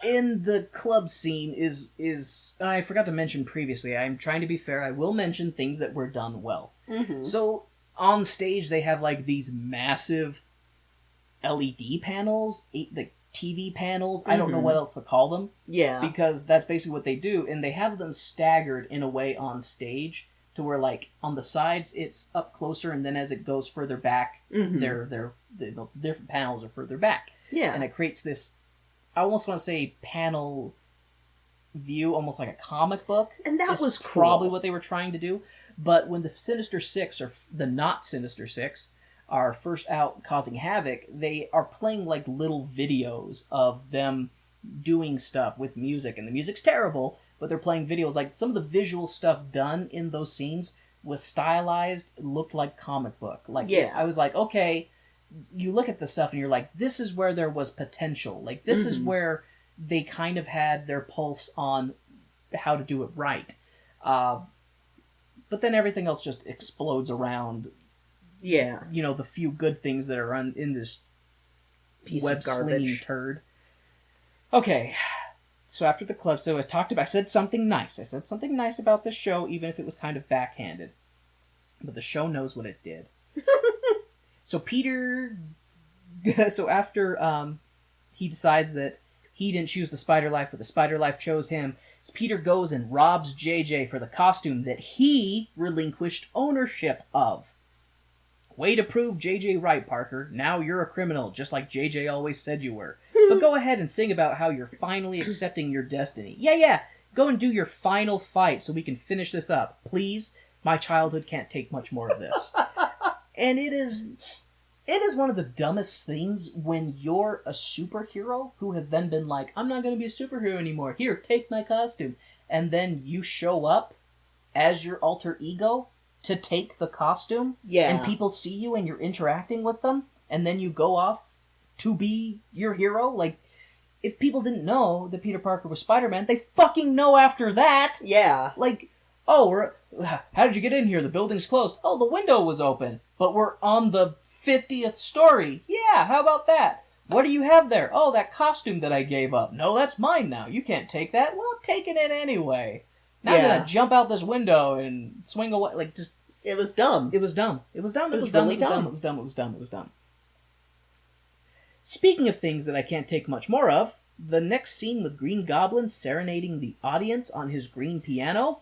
in the club scene is I forgot to mention previously, I'm trying to be fair, I will mention things that were done well. So, on stage, they have, like, these massive LED panels, the TV panels, I don't know what else to call them. Yeah. Because that's basically what they do, and they have them staggered in a way on stage to where, like, on the sides it's up closer, and then as it goes further back, the different panels are further back. Yeah. And it creates this, I almost want to say, panel view, almost like a comic book. And that was cool. Probably what they were trying to do. But when the Sinister Six, or the not Sinister Six, are first out causing havoc, they are playing like little videos of them doing stuff with music, and the music's terrible, but they're playing videos. Like, some of the visual stuff done in those scenes was stylized, looked like comic book. Like, Yeah. I was like, okay, you look at the stuff and you're like, this is where there was potential. Like, this is where they kind of had their pulse on how to do it right. But then everything else just explodes around, Yeah. you know, the few good things that are in this Piece web of slinging garbage. turd. Okay, so after the club, so I said something nice. I said something nice about this show, even if it was kind of backhanded. But the show knows what it did. So Peter, so after he decides that he didn't choose the spider life, but the spider life chose him, so Peter goes and robs JJ for the costume that he relinquished ownership of. Way to prove JJ right, Parker. Now you're a criminal, just like JJ always said you were. But go ahead and sing about how you're finally accepting your destiny. Yeah, go and do your final fight so we can finish this up. Please, my childhood can't take much more of this. And it is one of the dumbest things when you're a superhero who has then been like, I'm not going to be a superhero anymore. Here, take my costume. And then you show up as your alter ego to take the costume. Yeah. And people see you and you're interacting with them. And then you go off to be your hero. Like, if people didn't know that Peter Parker was Spider-Man, they fucking know after that. Yeah. Like, oh, how did you get in here? The building's closed. Oh, the window was open. But we're on the 50th story. Yeah, how about that? What do you have there? Oh, that costume that I gave up. No, that's mine now. You can't take that. Well, I'm taking it anyway. Now I'm gonna jump out this window and swing away. Like, just... It was dumb. It was dumb. It was dumb. It It was was dumb. really It was dumb. dumb. It was dumb. It was dumb. It was dumb. Speaking of things that I can't take much more of, the next scene with Green Goblin serenading the audience on his green piano...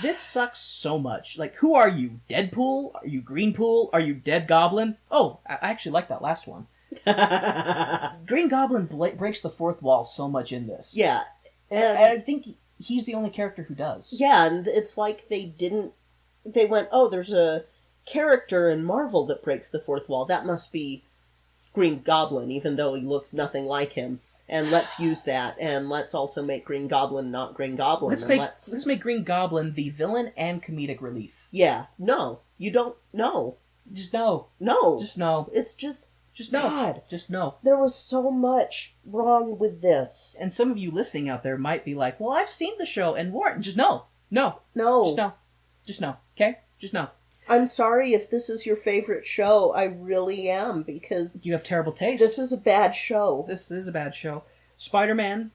This sucks so much. Like, who are you? Deadpool? Are you Greenpool? Are you Dead Goblin? Oh, I actually like that last one. Green Goblin breaks the fourth wall so much in this. Yeah. And I think he's the only character who does. Yeah, and it's like they went, oh, there's a character in Marvel that breaks the fourth wall. That must be Green Goblin, even though he looks nothing like him. And let's use that, and let's also make Green Goblin not Green Goblin. Let's make Green Goblin the villain and comedic relief. Yeah, no. You don't know. Just no. No. Just no. It's just no. God. Just no. There was so much wrong with this. And some of you listening out there might be like, well, I've seen the show, and Warren, just no. No. No. Just no. Just no. Okay? Just no. I'm sorry if this is your favorite show. I really am, because You have terrible taste. this is a bad show. This is a bad show. Spider-Man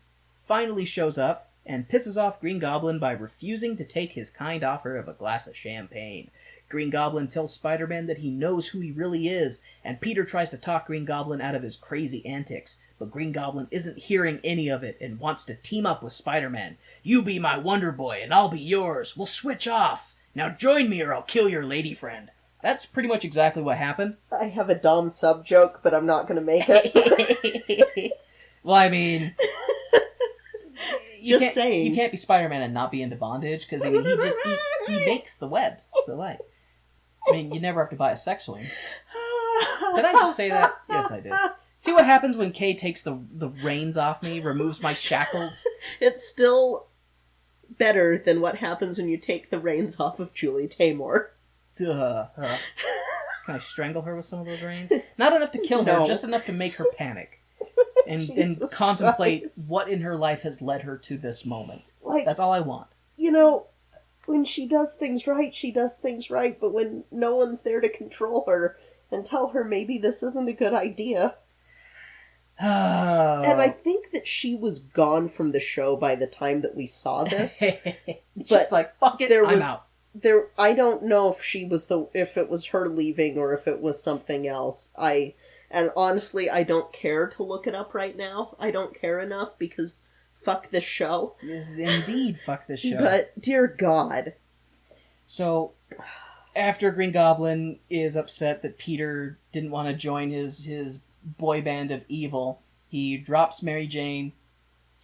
finally shows up and pisses off Green Goblin by refusing to take his kind offer of a glass of champagne. Green Goblin tells Spider-Man that he knows who he really is, and Peter tries to talk Green Goblin out of his crazy antics, but Green Goblin isn't hearing any of it and wants to team up with Spider-Man. You be my Wonder Boy, and I'll be yours. We'll switch off. Now join me or I'll kill your lady friend. That's pretty much exactly what happened. I have a dumb sub-joke, but I'm not going to make it. Well, I mean... Just saying. You can't be Spider-Man and not be into bondage, because I mean, he makes the webs. So, like... I mean, you never have to buy a sex swing. Did I just say that? Yes, I did. See what happens when Kay takes the reins off me, removes my shackles? It's still better than what happens when you take the reins off of Julie Taymor. Can I strangle her with some of those reins? Not enough to kill her, No. just enough to make her panic. And Jesus contemplate Christ. what in her life has led her to this moment. Like, That's all I want. you know, when she does things right, she does things right, but when no one's there to control her and tell her maybe this isn't a good idea. And I think that she was gone from the show by the time that we saw this. She's like, fuck it, I'm out. I don't know if it was her leaving or if it was something else. And honestly, I don't care to look it up right now. I don't care enough because fuck this show. Yes, indeed, fuck this show. But, dear God. So, after Green Goblin is upset that Peter didn't want to join his boy band of evil, he drops Mary Jane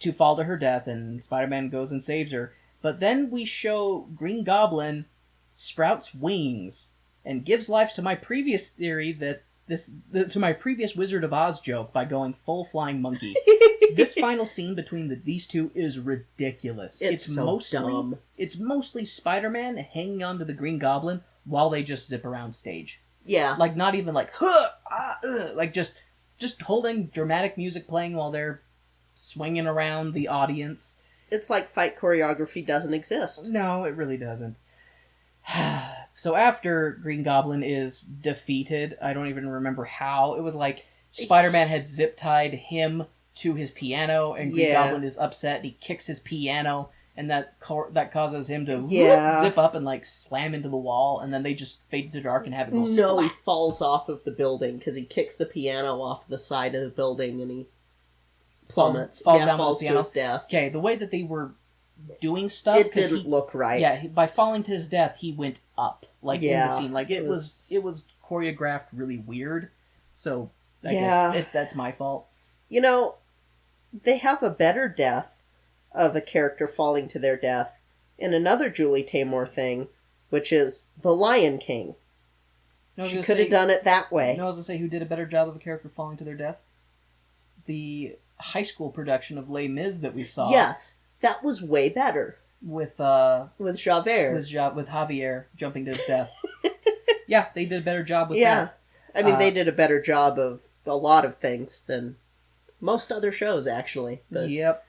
to fall to her death, and Spider-Man goes and saves her. But then we show Green Goblin sprouts wings and gives life to my previous theory that to my previous Wizard of Oz joke by going full flying monkey. This final scene between these two is ridiculous. It's so mostly dumb. It's mostly Spider-Man hanging onto the Green Goblin while they just zip around stage. Yeah. Like, not even like, huh, like just holding dramatic music playing while they're swinging around the audience. It's like fight choreography doesn't exist. No, it really doesn't. So after Green Goblin is defeated, I don't even remember how. It was like Spider-Man had zip-tied him to his piano, and Green Goblin is upset, and he kicks his piano, and that causes him to zip up and like slam into the wall, and then they just fade to dark and have it go splat. No, he falls off of the building because he kicks the piano off the side of the building, and he plummets. Falls down falls the to piano. his death. Okay, the way that they were doing stuff, It didn't look right. Yeah, by falling to his death, he went up, like, in the scene. Like, it was choreographed really weird, so I guess that's my fault. You know, they have a better death of a character falling to their death in another Julie Taymor thing, which is The Lion King. She could have done it that way. You know, I was going to say, who did a better job of a character falling to their death? The high school production of Les Mis that we saw. Yes, that was way better. With Javert. With Javier jumping to his death. Yeah, they did a better job with that. Yeah. I mean, they did a better job of a lot of things than most other shows, actually. But... Yep.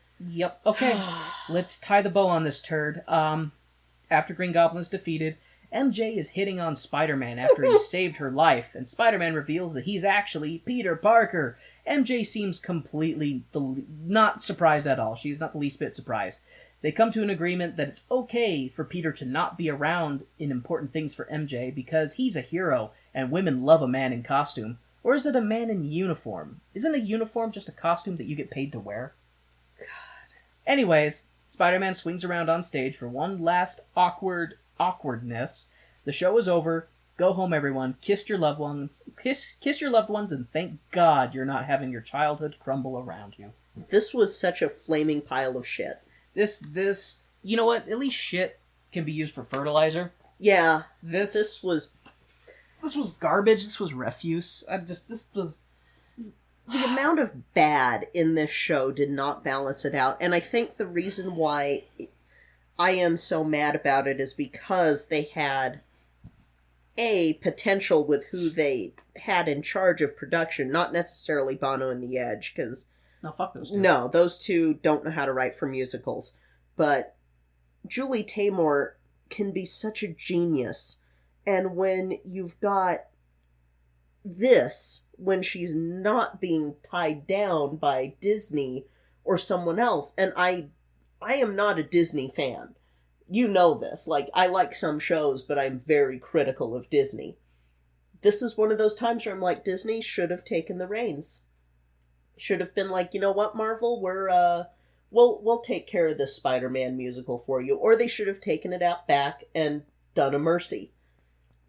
Okay, let's tie the bow on this turd. After Green Goblin is defeated, MJ is hitting on Spider-Man after he saved her life, and Spider-Man reveals that he's actually Peter Parker. MJ seems completely not surprised at all. She's not the least bit surprised. They come to an agreement that it's okay for Peter to not be around in important things for MJ because he's a hero, and women love a man in costume. Or is it a man in uniform? Isn't a uniform just a costume that you get paid to wear? God. Anyways, Spider-Man swings around on stage for one last awkwardness. The show is over. Go home, everyone. Kiss your loved ones. Kiss your loved ones, and thank God you're not having your childhood crumble around you. This was such a flaming pile of shit. This, you know what? At least shit can be used for fertilizer. Yeah. This was garbage. This was refuse. The amount of bad in this show did not balance it out, and I think the reason why I am so mad about it is because they had potential with who they had in charge of production, not necessarily Bono and the Edge, because... No, fuck those two. No, those two don't know how to write for musicals. But Julie Taymor can be such a genius, and when you've got this, when she's not being tied down by Disney or someone else, and I am not a Disney fan. You know this. Like, I like some shows, but I'm very critical of Disney. This is one of those times where I'm like, Disney should have taken the reins. Should have been like, you know what, Marvel, we'll take care of this Spider-Man musical for you. Or they should have taken it out back and done a Mercy.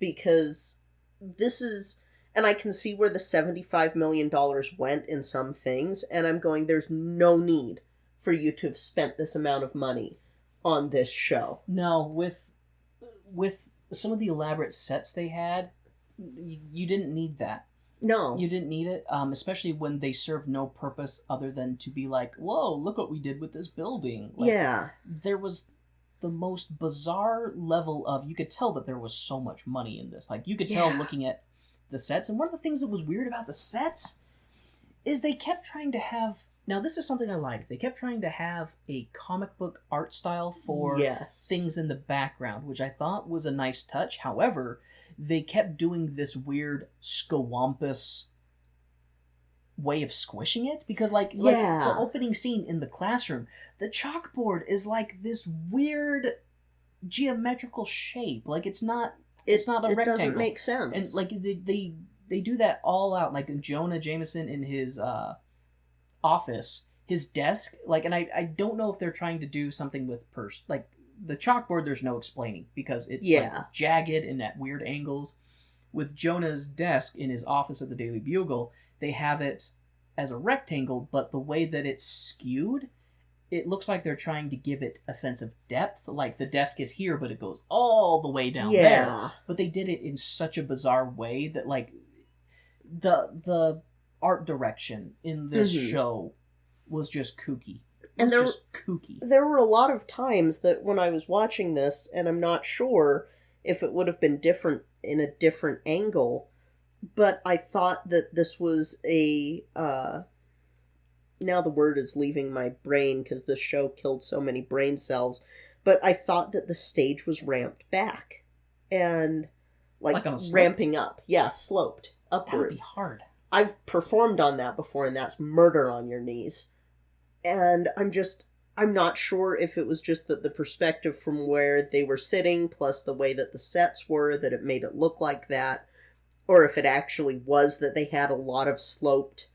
Because this is... And I can see where the $75 million went in some things, and I'm going, there's no need for you to have spent this amount of money on this show. No, with some of the elaborate sets they had, you didn't need that. No. You didn't need it, especially when they served no purpose other than to be like, whoa, look what we did with this building. Like, yeah. There was the most bizarre level of, you could tell that there was so much money in this. Like, you could tell looking at the sets, and one of the things that was weird about the sets is they kept trying to have... Now, this is something I liked. They kept trying to have a comic book art style for things in the background, which I thought was a nice touch. However, they kept doing this weird scawampus way of squishing it, because like the opening scene in the classroom, the chalkboard is like this weird geometrical shape. Like, it's not a rectangle. It doesn't make sense. And like they do that all out. Like Jonah Jameson in his office, his desk, like, and I don't know if they're trying to do something with like the chalkboard. There's no explaining because it's like jagged and at weird angles. With Jonah's desk in his office at the Daily Bugle, they have it as a rectangle, but the way that it's skewed, it looks like they're trying to give it a sense of depth. Like, the desk is here, but it goes all the way down there. But they did it in such a bizarre way that, like, the art direction in this show was just kooky. And kooky. There were a lot of times that when I was watching this, and I'm not sure if it would have been different in a different angle, but I thought that this was a... now the word is leaving my brain because this show killed so many brain cells, but I thought that the stage was ramped back. And, like on a slope? ramping up. Yeah, sloped upwards. That would be hard. I've performed on that before, and that's murder on your knees. And I'm not sure if it was just that the perspective from where they were sitting, plus the way that the sets were, that it made it look like that, or if it actually was that they had a lot of sloped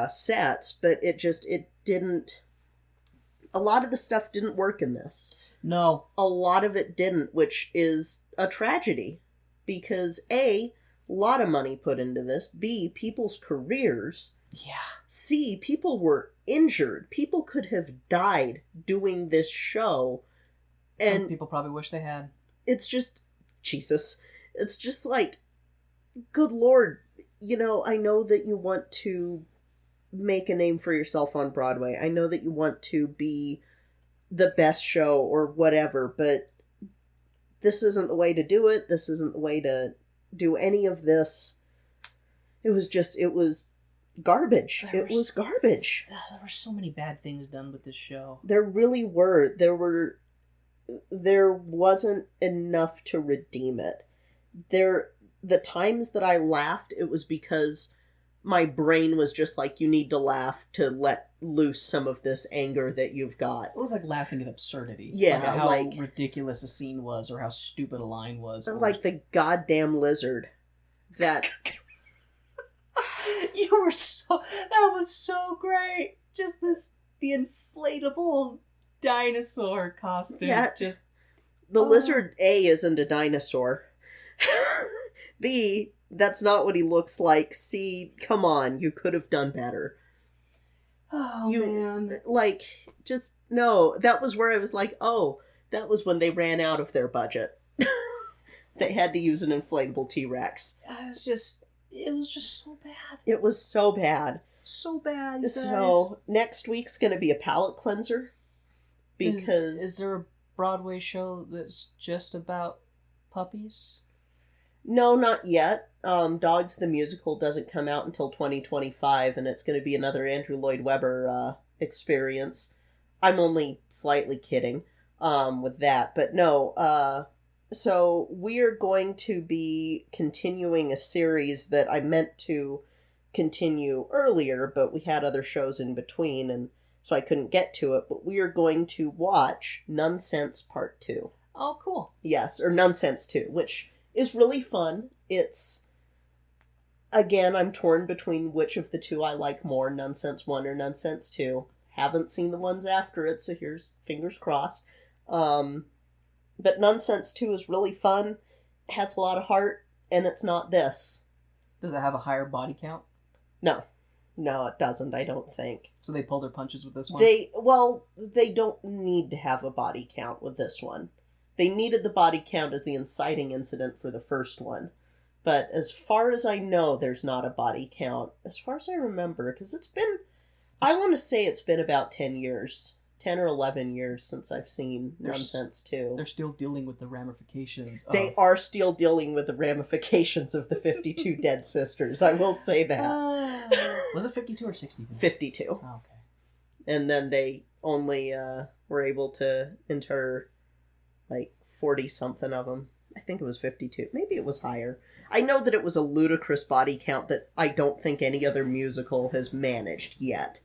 sets, but it didn't... A lot of the stuff didn't work in this. No. A lot of it didn't, which is a tragedy. Because A, a lot of money put into this. B, people's careers. Yeah. C, people were injured. People could have died doing this show. And some people probably wish they had. It's just... Jesus. It's just like... Good Lord. You know, I know that you want to make a name for yourself on Broadway. I know that you want to be the best show or whatever, but this isn't the way to do it. This isn't the way to do any of this. It was garbage. It was garbage. There were so many bad things done with this show. There really were. There wasn't enough to redeem it. The times that I laughed, it was because my brain was just like, you need to laugh to let loose some of this anger that you've got. It was like laughing at absurdity. Yeah, like how ridiculous a scene was, or how stupid a line was. Like the goddamn lizard. That... That was so great. Just the inflatable dinosaur costume. The lizard, A, isn't a dinosaur. B, that's not what he looks like. C, come on, you could have done better. Oh, man. Like, just, no. That was where I was like, oh, that was when they ran out of their budget. They had to use an inflatable T-Rex. It was just so bad. It was so bad. So bad, you guys. So, next week's gonna be a palate cleanser. Because... Is there a Broadway show that's just about puppies? No, not yet. Dogs the Musical doesn't come out until 2025, and it's going to be another Andrew Lloyd Webber experience. I'm only slightly kidding with that, but no. So we're going to be continuing a series that I meant to continue earlier, but we had other shows in between, and so I couldn't get to it. But we are going to watch Nonsense Part 2. Oh, cool. Yes, or Nonsense 2, which is really fun. It's, again, I'm torn between which of the two I like more, Nonsense 1 or Nonsense 2. Haven't seen the ones after it, so here's fingers crossed. But Nonsense 2 is really fun, has a lot of heart, and it's not this. Does it have a higher body count? No. No, it doesn't, I don't think. So they pulled their punches with this one? They don't need to have a body count with this one. They needed the body count as the inciting incident for the first one. But as far as I know, there's not a body count. As far as I remember, because I want to say it's been about 10 years. 10 or 11 years since I've seen Nonsense 2. They're still dealing with the ramifications They are still dealing with the ramifications of the 52 dead sisters, I will say that. Was it 52 or 62? 52. Oh, okay. And then they only were able to inter... 40-something of them. I think it was 52. Maybe it was higher. I know that it was a ludicrous body count that I don't think any other musical has managed yet.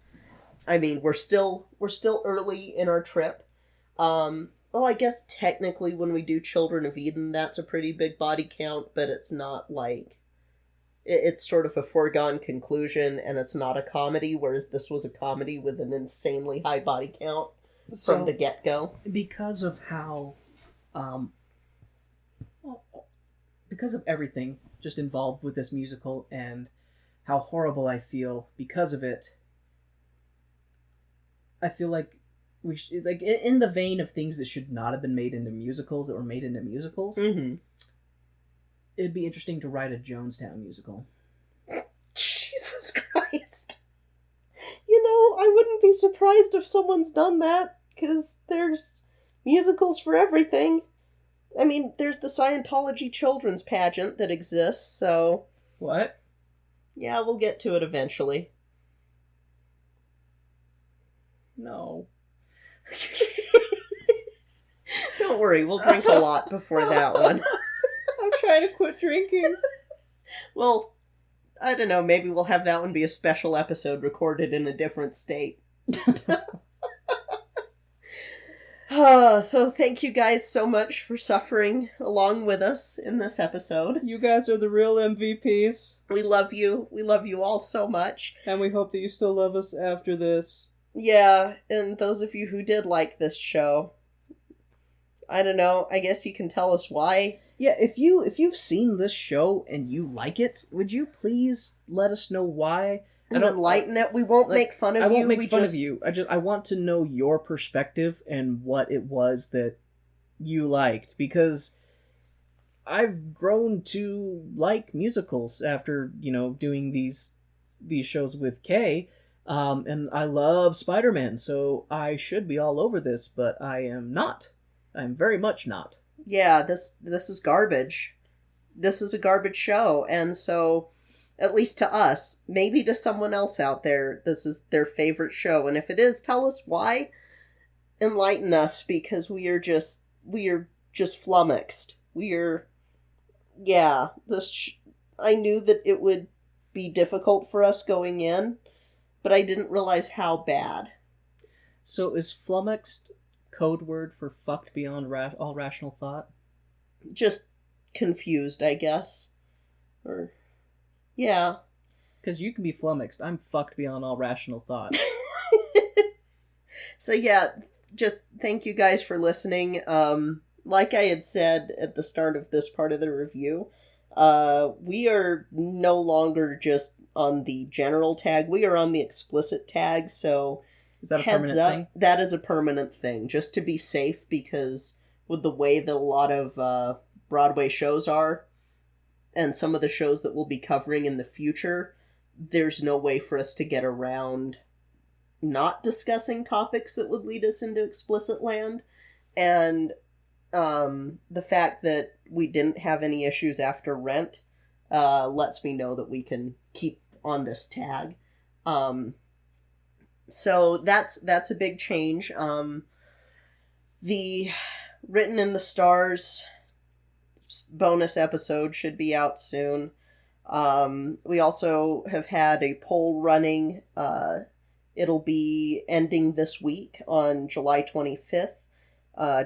I mean, we're still early in our trip. Well, I guess technically when we do Children of Eden, that's a pretty big body count, but it's not like... It's sort of a foregone conclusion, and it's not a comedy, whereas this was a comedy with an insanely high body count from the get-go. Because of how... because of everything just involved with this musical and how horrible I feel because of it, I feel like we like in the vein of things that should not have been made into musicals that were made into musicals. Mm-hmm. It'd be interesting to write a Jonestown musical. Jesus Christ. You know, I wouldn't be surprised if someone's done that, because there's musicals for everything. I mean, there's the Scientology children's pageant that exists, so... What? Yeah, we'll get to it eventually. No. Don't worry, we'll drink a lot before that one. I'm trying to quit drinking. Well, I don't know, maybe we'll have that one be a special episode recorded in a different state. So thank you guys so much for suffering along with us in this episode. You guys are the real MVPs. We love you. We love you all so much. And we hope that you still love us after this. Yeah, and those of you who did like this show, I don't know, I guess you can tell us why. Yeah, if you've seen this show and you like it, would you please let us know why? And enlighten it. We won't make fun of you. I won't make fun of you. I want to know your perspective and what it was that you liked, because I've grown to like musicals after, doing these shows with Kay. And I love Spider-Man, so I should be all over this, but I am not. I'm very much not. Yeah, this is garbage. This is a garbage show, and so, at least to us, maybe to someone else out there, this is their favorite show, and if it is, tell us why. Enlighten us, because we are just flummoxed. I knew that it would be difficult for us going in, but I didn't realize how bad. So is flummoxed code word for fucked beyond all rational thought? Just confused, I guess. Or, yeah. Because you can be flummoxed. I'm fucked beyond all rational thought. So yeah, just thank you guys for listening. Like I had said at the start of this part of the review, we are no longer just on the general tag. We are on the explicit tag, so... Is that a permanent thing? That is a permanent thing, just to be safe, because with the way that a lot of Broadway shows are, and some of the shows that we'll be covering in the future, there's no way for us to get around not discussing topics that would lead us into explicit land. And the fact that we didn't have any issues after Rent lets me know that we can keep on this tag. So that's a big change. The Written in the Stars bonus episode should be out soon. We also have had a poll running. It'll be ending this week on July 25th.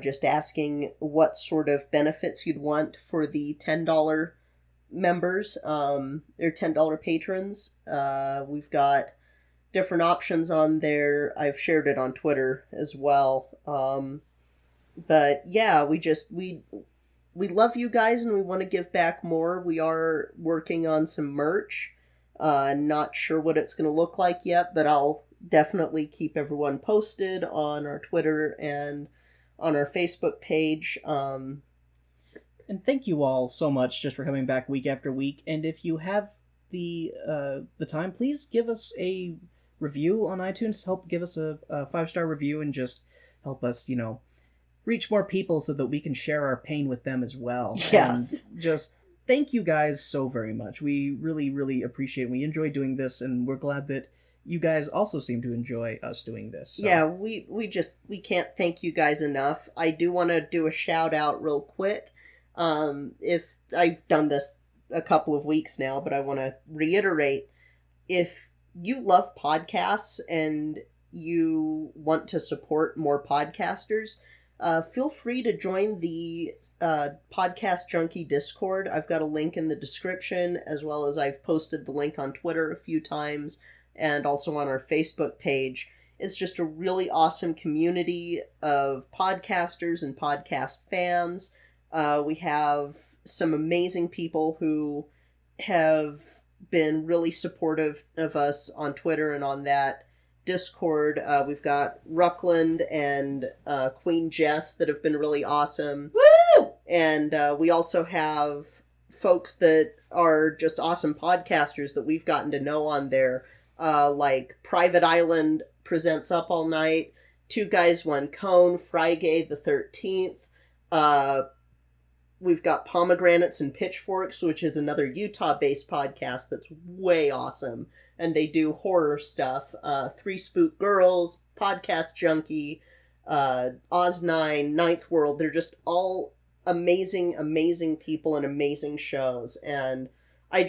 Just asking what sort of benefits you'd want for the $10 members, or $10 patrons. We've got different options on there. I've shared it on Twitter as well. But yeah, we love you guys and we want to give back more. We are working on some merch. Not sure what it's going to look like yet, but I'll definitely keep everyone posted on our Twitter and on our Facebook page. And thank you all so much just for coming back week after week. And if you have the time, please give us a review on iTunes. Help give us a 5-star review and just help us, reach more people so that we can share our pain with them as well. Yes. And just thank you guys so very much. We really, really appreciate it. We enjoy doing this, and we're glad that you guys also seem to enjoy us doing this. So. Yeah, we can't thank you guys enough. I do want to do a shout out real quick. If I've done this a couple of weeks now, but I want to reiterate, if you love podcasts and you want to support more podcasters, feel free to join the Podcast Junkie Discord. I've got a link in the description, as well as I've posted the link on Twitter a few times, and also on our Facebook page. It's just a really awesome community of podcasters and podcast fans. We have some amazing people who have been really supportive of us on Twitter and on that. Discord. We've got Ruckland and Queen Jess that have been really awesome. Woo! And we also have folks that are just awesome podcasters that we've gotten to know on there, like Private Island presents Up All Night, Two Guys, One Cone, Frygay the 13th. We've got Pomegranates and Pitchforks, which is another Utah-based podcast that's way awesome. And they do horror stuff. Three Spook Girls, Podcast Junkie, Oz9, Ninth World. They're just all amazing, amazing people and amazing shows. And I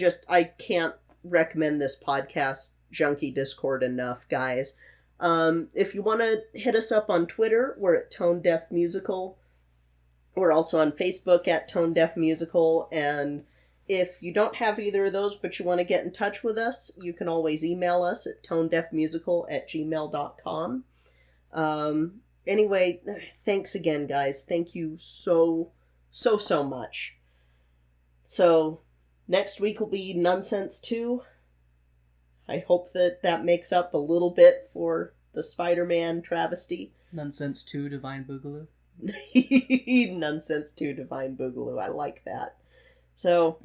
can't recommend this Podcast Junkie Discord enough, guys. If you want to hit us up on Twitter, we're at Tone Deaf Musical. We're also on Facebook at Tone Deaf Musical, and if you don't have either of those but you want to get in touch with us, you can always email us at tonedeafmusical@gmail.com. Anyway, thanks again, guys. Thank you so much. So, next week will be Nonsense 2. I hope that makes up a little bit for the Spider-Man travesty. Nonsense 2 Divine Boogaloo. Nonsense 2 Divine Boogaloo. I like that. So,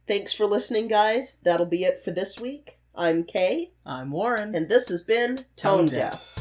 thanks for listening, guys. That'll be it for this week. I'm Kay. I'm Warren. And this has been Tone Deaf.